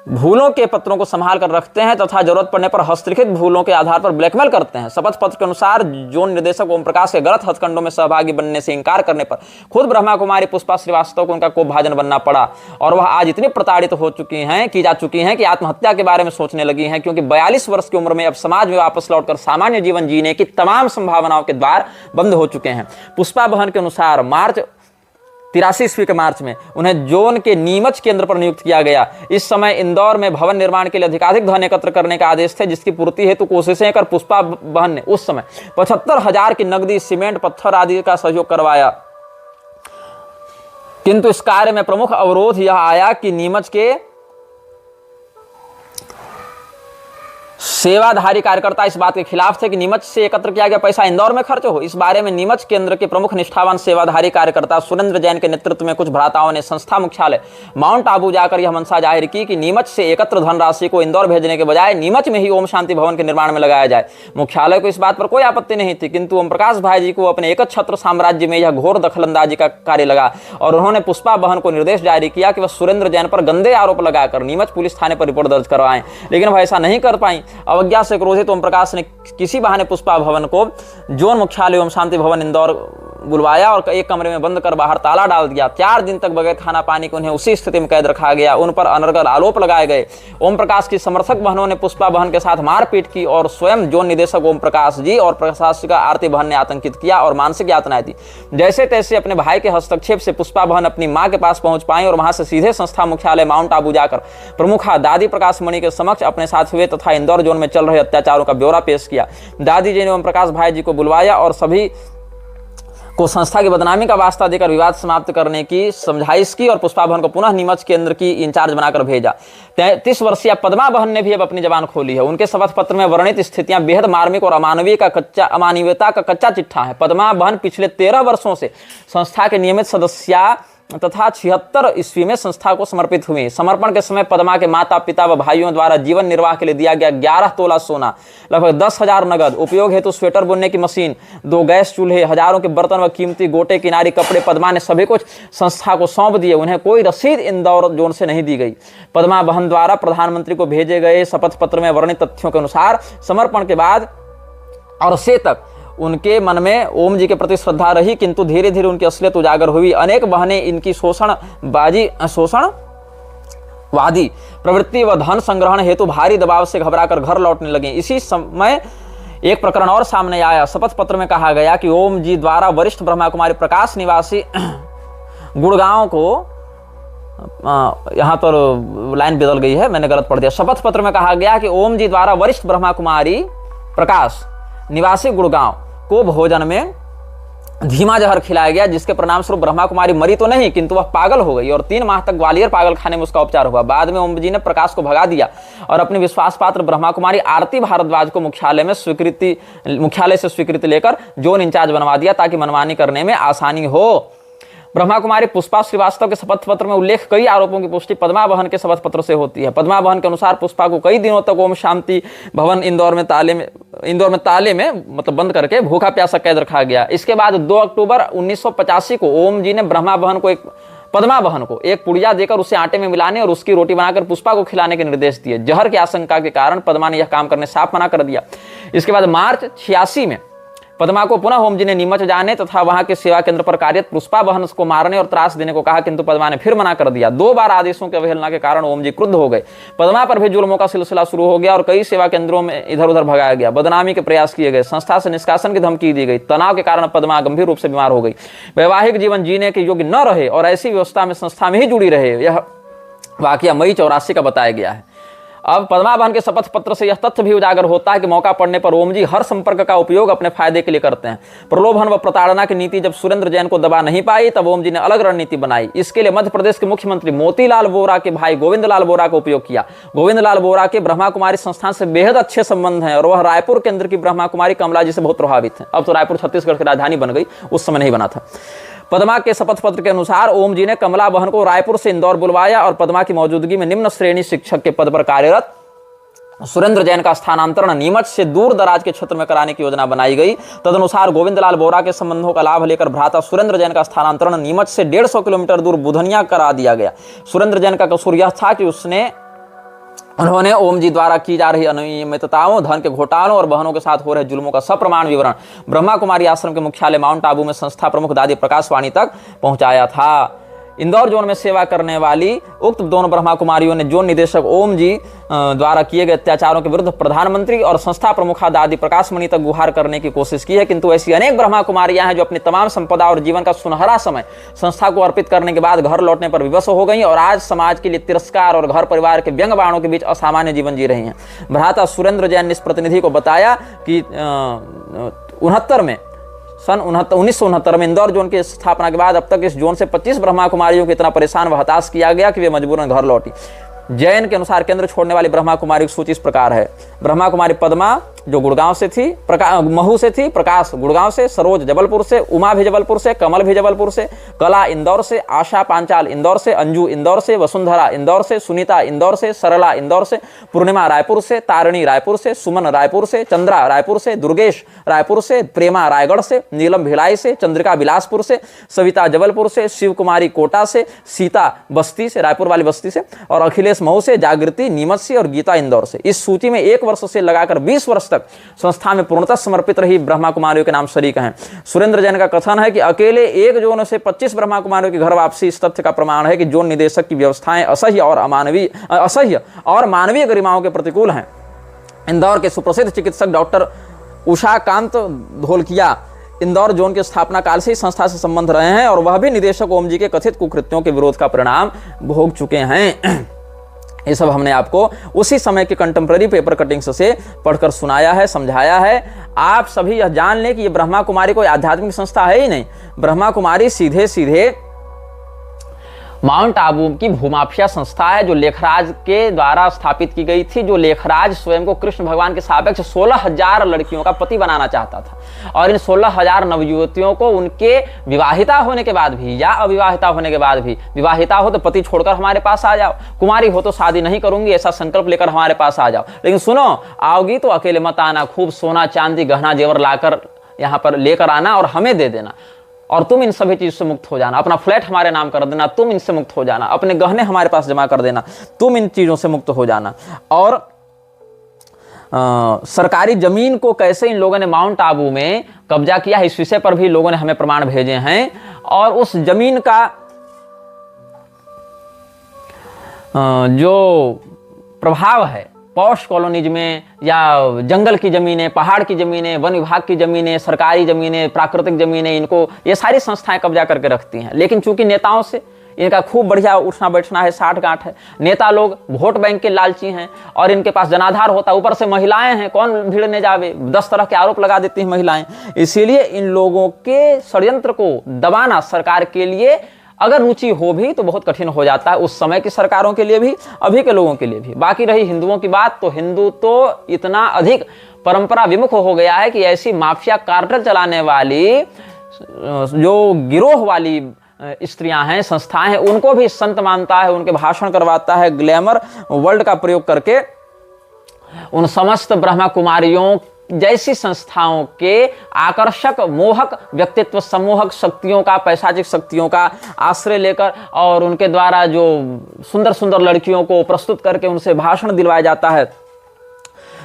भूलों के पत्रों को संभाल कर रखते हैं तथा जरूरत पड़ने पर हस्तलिखित भूलों के आधार पर ब्लैकमेल करते हैं। शपथ पत्र के अनुसार जोन निर्देशक ओम प्रकाश के गलत हथकंडों में सहभागी बनने से इंकार करने पर खुद ब्रह्मा कुमारी पुष्पा श्रीवास्तव को उनका कोपभाजन बनना पड़ा और वह आज इतनी प्रताड़ित हो चुकी हैं कि आत्महत्या के बारे में सोचने लगी हैं, क्योंकि 42 वर्ष की उम्र में अब समाज में वापस लौटकर सामान्य जीवन जीने की तमाम संभावनाओं के द्वार बंद हो चुके हैं। पुष्पा बहन के अनुसार 83 ईस्वी के मार्च में उन्हें जोन के नीमच केंद्र पर नियुक्त किया गया। इस समय इंदौर में भवन निर्माण के लिए अधिकाधिक धन एकत्र करने का आदेश थे, जिसकी पूर्ति हेतु कोशिशें कर पुष्पा बहन ने उस समय 75,000 की नकदी, सीमेंट, पत्थर आदि का सहयोग करवाया। किंतु इस कार्य में प्रमुख अवरोध यह आया कि नीमच के सेवाधारी कार्यकर्ता इस बात के खिलाफ थे कि नीमच से एकत्र किया गया पैसा इंदौर में खर्च हो। इस बारे में नीमच केंद्र के प्रमुख निष्ठावान सेवाधारी कार्यकर्ता सुरेंद्र जैन के नेतृत्व में कुछ भ्राताओं ने संस्था मुख्यालय माउंट आबू जाकर यह मंशा जाहिर की कि नीमच से एकत्र धनराशि को इंदौर भेजने के बजाय नीमच में ही ओम शांति भवन के निर्माण में लगाया जाए। मुख्यालय को इस बात पर कोई आपत्ति नहीं थी, किंतु ओम प्रकाश भाई जी को अपने एक छत्र साम्राज्य में यह घोर दखलंदाजी का कार्य लगा और उन्होंने पुष्पा बहन को निर्देश जारी किया कि वह सुरेंद्र जैन पर गंदे आरोप लगाकर नीमच पुलिस थाने पर रिपोर्ट दर्ज करवाएं, लेकिन वह ऐसा नहीं कर पाई। अवज्ञा से क्रोधित ओम प्रकाश ने किसी बहाने पुष्पा भवन को जोन मुख्यालय ओम शांति भवन इंदौर बुलवाया और एक कमरे में बंद कर बाहर ताला डाल दिया। 4 दिन तक बगैर खाना पानी के उन्हें उसी स्थिति में कैद रखा गया। उन पर अनर्गल आरोप लगाए गए। ओम प्रकाश की समर्थक बहनों ने पुष्पा बहन के साथ मारपीट की और स्वयं जोन निदेशक ओम प्रकाश जी और प्रशासिका आरती बहन ने आतंकित किया और मानसिक यातनाएं दी। जैसे तैसे अपने भाई के हस्तक्षेप से पुष्पा बहन अपनी मां के पास पहुंच पाई और वहां से सीधे संस्था मुख्यालय माउंट आबू जाकर प्रमुखा दादी प्रकाशमणि के समक्ष अपने साथ हुए तथा इंदौर जोन में चल रहे अत्याचारों का ब्यौरा पेश किया। दादी जी ने ओम प्रकाश भाई जी को बुलवाया और सभी को संस्था की बदनामी का वास्ता देकर विवाद समाप्त करने की समझाइश की और पुष्पा बहन को पुनः नीमच केंद्र की इंचार्ज बनाकर भेजा। 33 वर्षीय पद्मा बहन ने भी अब अपनी जबान खोली है। उनके शपथ पत्र में वर्णित स्थितियां बेहद मार्मिक और अमानवीयता का कच्चा चिट्ठा है। पद्मा बहन पिछले 13 वर्षों से संस्था के नियमित सदस्य तथा 76 ईस्वी में संस्था को समर्पित हुई। समर्पण के समय पद्मा के माता पिता व भाइयों द्वारा जीवन निर्वाह के लिए दिया गया 11 तोला सोना, लगभग 10,000 नगद, उपयोग हेतु स्वेटर बुनने की मशीन, 2 गैस चूल्हे, हजारों के बर्तन व कीमती गोटे किनारी कपड़े पद्मा ने सभी कुछ संस्था को सौंप दिए। उन्हें कोई रसीद इंदौर जोन से नहीं दी गई। पद्मा बहन द्वारा प्रधानमंत्री को भेजे गए शपथ पत्र में वर्णित तथ्यों के अनुसार समर्पण के बाद और से तक उनके मन में ओम जी के प्रति श्रद्धा रही, किंतु धीरे धीरे उनकी असलियत उजागर हुई। अनेक बहनें इनकी शोषणवादी प्रवृत्ति व धन संग्रहण हेतु भारी दबाव से घबराकर घर लौटने लगी। इसी समय एक प्रकरण और सामने आया। शपथ पत्र में कहा गया कि ओम जी द्वारा वरिष्ठ ब्रह्मा कुमारी प्रकाश निवासी गुड़गांव को, यहां पर लाइन बदल गई है, मैंने गलत पढ़ दिया। शपथ पत्र में कहा गया कि ओम जी द्वारा वरिष्ठ ब्रह्मा कुमारी प्रकाश निवासी गुड़गांव को भोजन में धीमा जहर खिलाया गया, जिसके परिणाम स्वरूप ब्रह्मा कुमारी मरी तो नहीं, किंतु वह पागल हो गई और 3 माह तक ग्वालियर पागल खाने में उसका उपचार हुआ। बाद में ओम जी ने प्रकाश को भगा दिया और अपने विश्वास पात्र ब्रह्मा कुमारी आरती भारद्वाज को मुख्यालय से स्वीकृति लेकर जोन इंचार्ज बनवा दिया, ताकि मनमानी करने में आसानी हो। ब्रह्मा कुमारी पुष्पा श्रीवास्तव के शपथ पत्र में उल्लेख कई आरोपों की पुष्टि पद्मा बहन के शपथ पत्र से होती है। पद्मा बहन के अनुसार पुष्पा को कई दिनों तक ओम शांति भवन इंदौर में ताले में मतलब बंद करके भूखा प्यासा कैद रखा गया। इसके बाद 2 अक्टूबर 1985 को ओम जी ने पद्मा बहन को एक पुड़िया देकर उसे आटे में मिलाने और उसकी रोटी बनाकर पुष्पा को खिलाने के निर्देश दिए। जहर की आशंका के कारण पद्मा ने यह काम करने साफ मना कर दिया। इसके बाद मार्च 86 में पद्मा को पुनः ओम जी ने नीमच जाने तथा वहां के सेवा केंद्र पर कार्यरत पुष्पा बहन को मारने और त्रास देने को कहा, किंतु पद्मा ने फिर मना कर दिया। 2 बार आदेशों की अवहेलना के कारण ओम जी क्रुद्ध हो गए। पद्मा पर भी जुल्मों का सिलसिला शुरू हो गया और कई सेवा केंद्रों में इधर उधर भगाया गया, बदनामी के प्रयास किए गए, संस्था से निष्कासन की धमकी दी गई। तनाव के कारण पद्मा गंभीर रूप से बीमार हो गई, वैवाहिक जीवन जीने के योग्य न रहे और ऐसी व्यवस्था में संस्था में ही जुड़ी रहे। यह वाकया मई 84 का बताया गया है। अब पद्मा बहन के शपथ पत्र से यह तथ्य भी उजागर होता है कि मौका पड़ने पर ओम जी हर संपर्क का उपयोग अपने फायदे के लिए करते हैं। प्रलोभन व प्रताड़ना की नीति जब सुरेंद्र जैन को दबा नहीं पाई, तब ओम जी ने अलग रणनीति बनाई। इसके लिए मध्य प्रदेश के मुख्यमंत्री मोतीलाल वोरा के भाई गोविंद लाल वोरा का उपयोग किया। गोविंद लाल वोरा के ब्रह्मा कुमारी संस्थान से बेहद अच्छे संबंध हैं और वह रायपुर केंद्र की ब्रह्मा कुमारी कमला जी से बहुत प्रभावित है। अब तो रायपुर छत्तीसगढ़ की राजधानी बन गई, उस समय नहीं बना था। पद्मा के शपथ पत्र के अनुसार ओम जी ने कमला बहन को रायपुर से इंदौर बुलवाया और पद्मा की मौजूदगी में निम्न श्रेणी शिक्षक के पद पर कार्यरत सुरेंद्र जैन का स्थानांतरण नीमच से दूर दराज के क्षेत्र में कराने की योजना बनाई गई। तदनुसार गोविंदलाल बोरा के संबंधों का लाभ लेकर भ्राता सुरेंद्र जैन का स्थानांतरण नीमच से 150 किलोमीटर दूर बुधनिया करा दिया गया। सुरेंद्र जैन का कसूर यह था कि उन्होंने ओम जी द्वारा की जा रही अनियमितताओं, धन के घोटालों और बहनों के साथ हो रहे जुल्मों का सप्रमाण विवरण ब्रह्मा कुमारी आश्रम के मुख्यालय माउंट आबू में संस्था प्रमुख दादी प्रकाशवाणी तक पहुंचाया था। इंदौर जोन में सेवा करने वाली उक्त दोनों ब्रह्मा कुमारियों ने जोन निदेशक ओम जी द्वारा किए गए अत्याचारों के विरुद्ध प्रधानमंत्री और संस्था प्रमुखा दादी प्रकाशमणि तक गुहार करने की कोशिश की है, किंतु ऐसी अनेक ब्रह्मा कुमारियां हैं जो अपनी तमाम संपदा और जीवन का सुनहरा समय संस्था को अर्पित करने के बाद घर लौटने पर विवश हो गई और आज समाज के लिए तिरस्कार और घर परिवार के व्यंग बाणों के बीच असामान्य जीवन जी रही हैं। भ्राता सुरेंद्र जैन ने इस प्रतिनिधि को बताया कि 1969 में इंदौर जोन की स्थापना के बाद अब तक इस जोन से 25 ब्रह्मा कुमारियों को इतना परेशान व हताश किया गया कि वे मजबूरन घर लौटी। जैन के अनुसार केंद्र छोड़ने वाली ब्रह्मा कुमारी की सूची इस प्रकार है। ब्रह्मा कुमारी पद्मा जो गुड़गांव से थी, महू से थी, प्रकाश गुड़गांव से, सरोज जबलपुर से, उमा भी जबलपुर से, कमल भी जबलपुर से, कला इंदौर से, आशा पांचाल इंदौर से, अंजू इंदौर से, वसुंधरा इंदौर से, सुनीता इंदौर से, सरला इंदौर से, पूर्णिमा रायपुर से, तारिणी रायपुर से, सुमन रायपुर से, चंद्रा रायपुर से, दुर्गेश रायपुर से, प्रेमा रायगढ़ से, नीलम भिलाई से, चंद्रिका बिलासपुर से, सविता जबलपुर से, शिव कुमारी कोटा से, सीता बस्ती से, रायपुर वाली बस्ती से, और अखिलेश महू से, जागृति नीमच से और गीता इंदौर से। इस सूची में 1 वर्ष से लगाकर 20 वर्ष तक संस्था में पूर्णतः समर्पित रही ब्रह्मा कुमारियों के नाम शरीक हैं। सुरेंद्र जैन का कथन है कि अकेले एक जोन से 25 ब्रह्मा कुमारियों की घर वापसी इस तथ्य का प्रमाण है कि जोन निदेशक की व्यवस्थाएं असह्य और मानवीय गरिमाओं के प्रतिकूल हैं। इंदौर के सुप्रसिद्ध चिकित्सक डॉक्टर उषाकांत धोलकिया इंदौर जोन के स्थापना काल से ही संस्था से संबंध रहे हैं और वह भी निदेशक ओम जी के कथित कुकृत्यों के विरोध का परिणाम भोग चुके हैं। ये सब हमने आपको उसी समय के कंटेम्प्रेरी पेपर कटिंग्स से पढ़कर सुनाया है, समझाया है। आप सभी यह जान लें कि ये ब्रह्मा कुमारी कोई आध्यात्मिक संस्था है ही नहीं। ब्रह्मा कुमारी सीधे सीधे माउंट आबू की भूमाफिया संस्था है जो लेखराज के द्वारा स्थापित की गई थी, जो लेखराज स्वयं को कृष्ण भगवान के सापेक्ष 16,000 लड़कियों का पति बनाना चाहता था और इन 16,000 नवयुवतियों को उनके विवाहिता होने के बाद भी या अविवाहिता होने के बाद भी, विवाहिता हो तो पति छोड़कर हमारे पास आ जाओ, कुमारी हो तो शादी नहीं करूंगी ऐसा संकल्प लेकर हमारे पास आ जाओ, लेकिन सुनो आओगी तो अकेले मत आना, खूब सोना चांदी गहना जेवर लाकर यहाँ पर लेकर आना और हमें दे देना और तुम इन सभी चीज से मुक्त हो जाना, अपना फ्लैट हमारे नाम कर देना, तुम इनसे मुक्त हो जाना, अपने गहने हमारे पास जमा कर देना, तुम इन चीजों से मुक्त हो जाना। और सरकारी जमीन को कैसे इन लोगों ने माउंट आबू में कब्जा किया है इस विषय पर भी लोगों ने हमें प्रमाण भेजे हैं और उस जमीन का जो प्रभाव है पॉश कॉलोनीज में या जंगल की जमीनें, पहाड़ की जमीनें, वन विभाग की जमीनें, सरकारी जमीनें, प्राकृतिक जमीनें, इनको ये सारी संस्थाएं कब्जा करके रखती हैं। लेकिन चूंकि नेताओं से इनका खूब बढ़िया उठना बैठना है, साठ गांठ है। नेता लोग वोट बैंक के लालची हैं और इनके पास जनाधार होता है, ऊपर से महिलाएं हैं, कौन भिड़ने जावे, 10 तरह के आरोप लगा देती हैं महिलाएं। इसीलिए इन लोगों के षड्यंत्र को दबाना सरकार के लिए अगर रुचि हो भी तो बहुत कठिन हो जाता है, उस समय की सरकारों के लिए भी, अभी के लोगों के लिए भी। बाकी रही हिंदुओं की बात, तो हिंदू तो इतना अधिक परंपरा विमुख हो गया है कि ऐसी माफिया कार्टेल चलाने वाली जो गिरोह वाली स्त्रियां हैं, संस्थाएं हैं, उनको भी संत मानता है, उनके भाषण करवाता है, ग्लैमर वर्ड का प्रयोग करके उन समस्त ब्रह्मा कुमारियों जैसी संस्थाओं के आकर्षक मोहक व्यक्तित्व सम्मोहक शक्तियों का, पैशाचिक शक्तियों का आश्रय लेकर और उनके द्वारा जो सुंदर सुंदर लड़कियों को प्रस्तुत करके उनसे भाषण दिलवाया जाता है,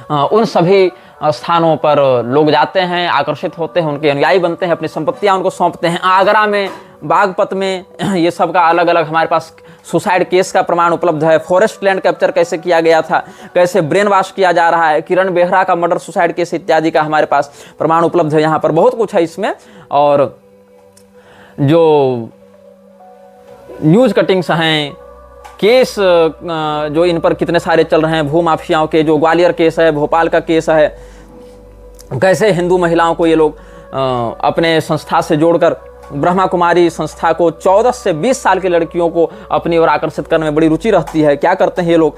उन सभी स्थानों पर लोग जाते हैं, आकर्षित होते हैं, उनके अनुयायी बनते हैं, अपनी संपत्तियां उनको सौंपते हैं। आगरा में, बागपत में, ये सब का अलग अलग हमारे पास सुसाइड केस का प्रमाण उपलब्ध है। फॉरेस्ट लैंड कैप्चर कैसे किया गया था, कैसे ब्रेन वॉश किया जा रहा है, किरण बेहरा का मर्डर सुसाइड केस इत्यादि का हमारे पास प्रमाण उपलब्ध है। यहाँ पर बहुत कुछ है इसमें। और जो न्यूज कटिंग्स हैं, केस जो इन पर कितने सारे चल रहे हैं, भूमाफियाओं के, जो ग्वालियर केस है, भोपाल का केस है, कैसे हिंदू महिलाओं को ये लोग अपने संस्था से जोड़कर ब्रह्मा कुमारी संस्था को 14 से 20 साल की लड़कियों को अपनी ओर आकर्षित करने में बड़ी रुचि रहती है। क्या करते हैं ये लोग,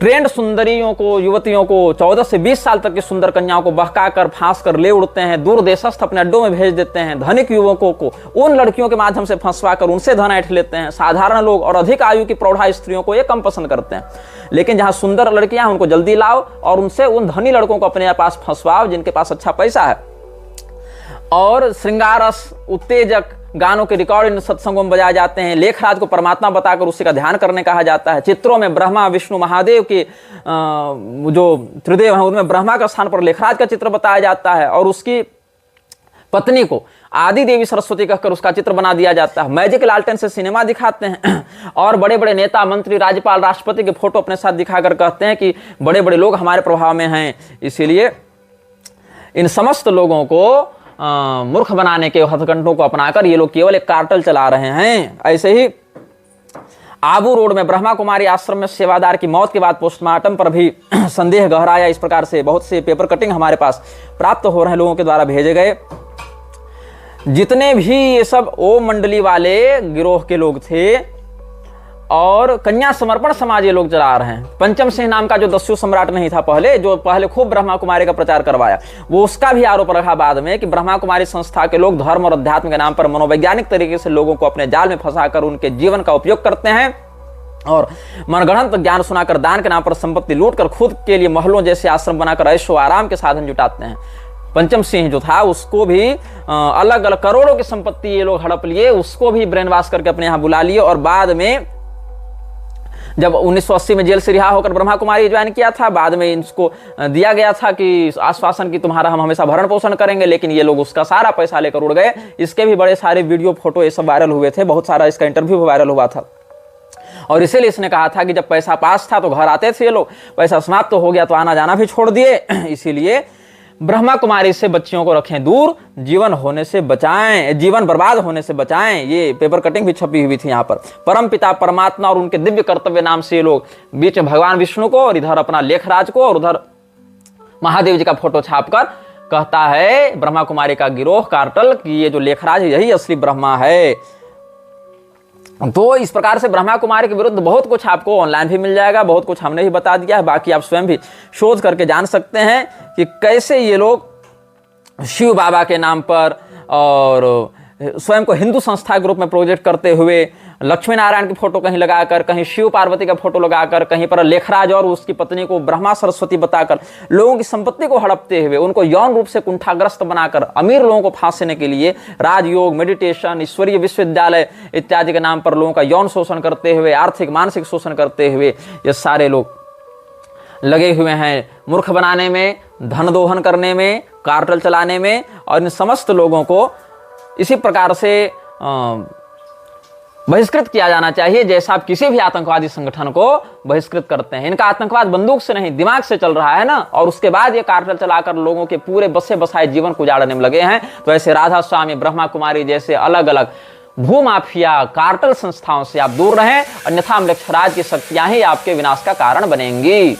ट्रेंड सुंदरियों को, युवतियों को, 14 से 20 साल तक की सुंदर कन्याओं को बहकाकर फांस कर ले उड़ते हैं, दूर देशस्थ अपने अड्डों में भेज देते हैं। धनिक युवकों को उन लड़कियों के माध्यम से फंसवा कर उनसे धन ऐंठ लेते हैं। साधारण लोग और अधिक आयु की प्रौढ़ा स्त्रियों को ये कम पसंद करते हैं, लेकिन जहां सुंदर लड़कियां हैं उनको जल्दी लाओ और उनसे उन धनी लड़कों को अपने पास फंसवाओ जिनके पास अच्छा पैसा है। और श्रृंगारस उत्तेजक गानों के रिकॉर्ड इन सत्संगों में बजाए जाते हैं। लेखराज को परमात्मा बताकर उसी का ध्यान करने कहा जाता है। चित्रों में ब्रह्मा विष्णु महादेव के जो त्रिदेव हैं उनमें ब्रह्मा का स्थान पर लेखराज का चित्र बताया जाता है और उसकी पत्नी को आदि देवी सरस्वती कहकर उसका चित्र बना दिया जाता है। मैजिक लालटेन से सिनेमा दिखाते हैं और बड़े बड़े नेता, मंत्री, राज्यपाल, राष्ट्रपति के फोटो अपने साथ दिखाकर कहते हैं कि बड़े बड़े लोग हमारे प्रभाव में हैं। इसीलिए इन समस्त लोगों को मूर्ख बनाने के हथकंडों को अपनाकर ये लोग केवल एक कार्टेल चला रहे हैं। ऐसे ही आबू रोड में ब्रह्मा कुमारी आश्रम में सेवादार की मौत के बाद पोस्टमार्टम पर भी संदेह गहराया। इस प्रकार से बहुत से पेपर कटिंग हमारे पास प्राप्त हो रहे हैं, लोगों के द्वारा भेजे गए। जितने भी ये सब ओम मंडली वाले गिरोह के लोग थे और कन्या समर्पण समाज ये लोग चला रहे हैं। पंचम सिंह नाम का जो दस्यु सम्राट नहीं था पहले, जो पहले खूब ब्रह्मा कुमारी का प्रचार करवाया, वो उसका भी आरोप रखा बाद में कि ब्रह्मा कुमारी संस्था के लोग धर्म और अध्यात्म के नाम पर मनोवैज्ञानिक तरीके से लोगों को अपने जाल में फंसाकर उनके जीवन का उपयोग करते हैं और मनगढ़ंत ज्ञान सुनाकर दान के नाम पर संपत्ति लूटकर खुद के लिए महलों जैसे आश्रम बनाकर ऐशो आराम के साधन जुटाते हैं। पंचम सिंह जो था उसको भी अलग अलग करोड़ों की संपत्ति ये लोग हड़प लिए, उसको भी ब्रेन वॉश करके अपने यहाँ बुला लिए और बाद में जब 1980 में जेल से रिहा होकर ब्रह्मा कुमारी ज्वाइन किया था, बाद में इसको दिया गया था कि आश्वासन की तुम्हारा हम हमेशा भरण पोषण करेंगे, लेकिन ये लोग उसका सारा पैसा लेकर उड़ गए। इसके भी बड़े सारे वीडियो फोटो ये सब वायरल हुए थे, बहुत सारा इसका इंटरव्यू भी वायरल हुआ था। और इसीलिए इसने कहा था कि जब पैसा पास था तो घर आते थे ये लोग, पैसा समाप्त हो गया तो आना जाना भी छोड़ दिए। इसीलिए ब्रह्मा कुमारी से बच्चियों को रखें दूर, जीवन होने से बचाएं, जीवन बर्बाद होने से बचाएं। ये पेपर कटिंग भी छपी हुई थी यहाँ पर। परम पिता परमात्मा और उनके दिव्य कर्तव्य नाम से ये लोग बीच में भगवान विष्णु को और इधर अपना लेखराज को और उधर महादेव जी का फोटो छापकर कहता है ब्रह्मा कुमारी का गिरोह कार्टेल कि ये जो लेखराज है यही असली ब्रह्मा है। तो इस प्रकार से ब्रह्मा कुमारी के विरुद्ध बहुत कुछ आपको ऑनलाइन भी मिल जाएगा, बहुत कुछ हमने भी बता दिया है, बाकी आप स्वयं भी शोध करके जान सकते हैं कि कैसे ये लोग शिव बाबा के नाम पर और स्वयं को हिंदू संस्था के रूप में प्रोजेक्ट करते हुए लक्ष्मी नारायण की फोटो कहीं लगाकर, कहीं शिव पार्वती का फोटो लगाकर, कहीं पर लेखराज और उसकी पत्नी को ब्रह्मा सरस्वती बताकर लोगों की संपत्ति को हड़पते हुए उनको यौन रूप से कुंठाग्रस्त बनाकर अमीर लोगों को फांसने के लिए राजयोग, मेडिटेशन, ईश्वरीय विश्वविद्यालय इत्यादि के नाम पर लोगों का यौन शोषण करते हुए, आर्थिक मानसिक शोषण करते हुए ये सारे लोग लगे हुए हैं मूर्ख बनाने में, धन दोहन करने में, कार्टेल चलाने में। और इन समस्त लोगों को इसी प्रकार से बहिष्कृत किया जाना चाहिए जैसा आप किसी भी आतंकवादी संगठन को बहिष्कृत करते हैं। इनका आतंकवाद बंदूक से नहीं दिमाग से चल रहा है ना, और उसके बाद ये कार्टेल चलाकर लोगों के पूरे बसे बसाए जीवन को उजाड़ने में लगे हैं। तो ऐसे राधा स्वामी, ब्रह्मा कुमारी जैसे अलग अलग भूमाफिया कार्टेल संस्थाओं से आप दूर रहें, अन्यथा मृक्षराज की शक्तियां ही आपके विनाश का कारण बनेंगी।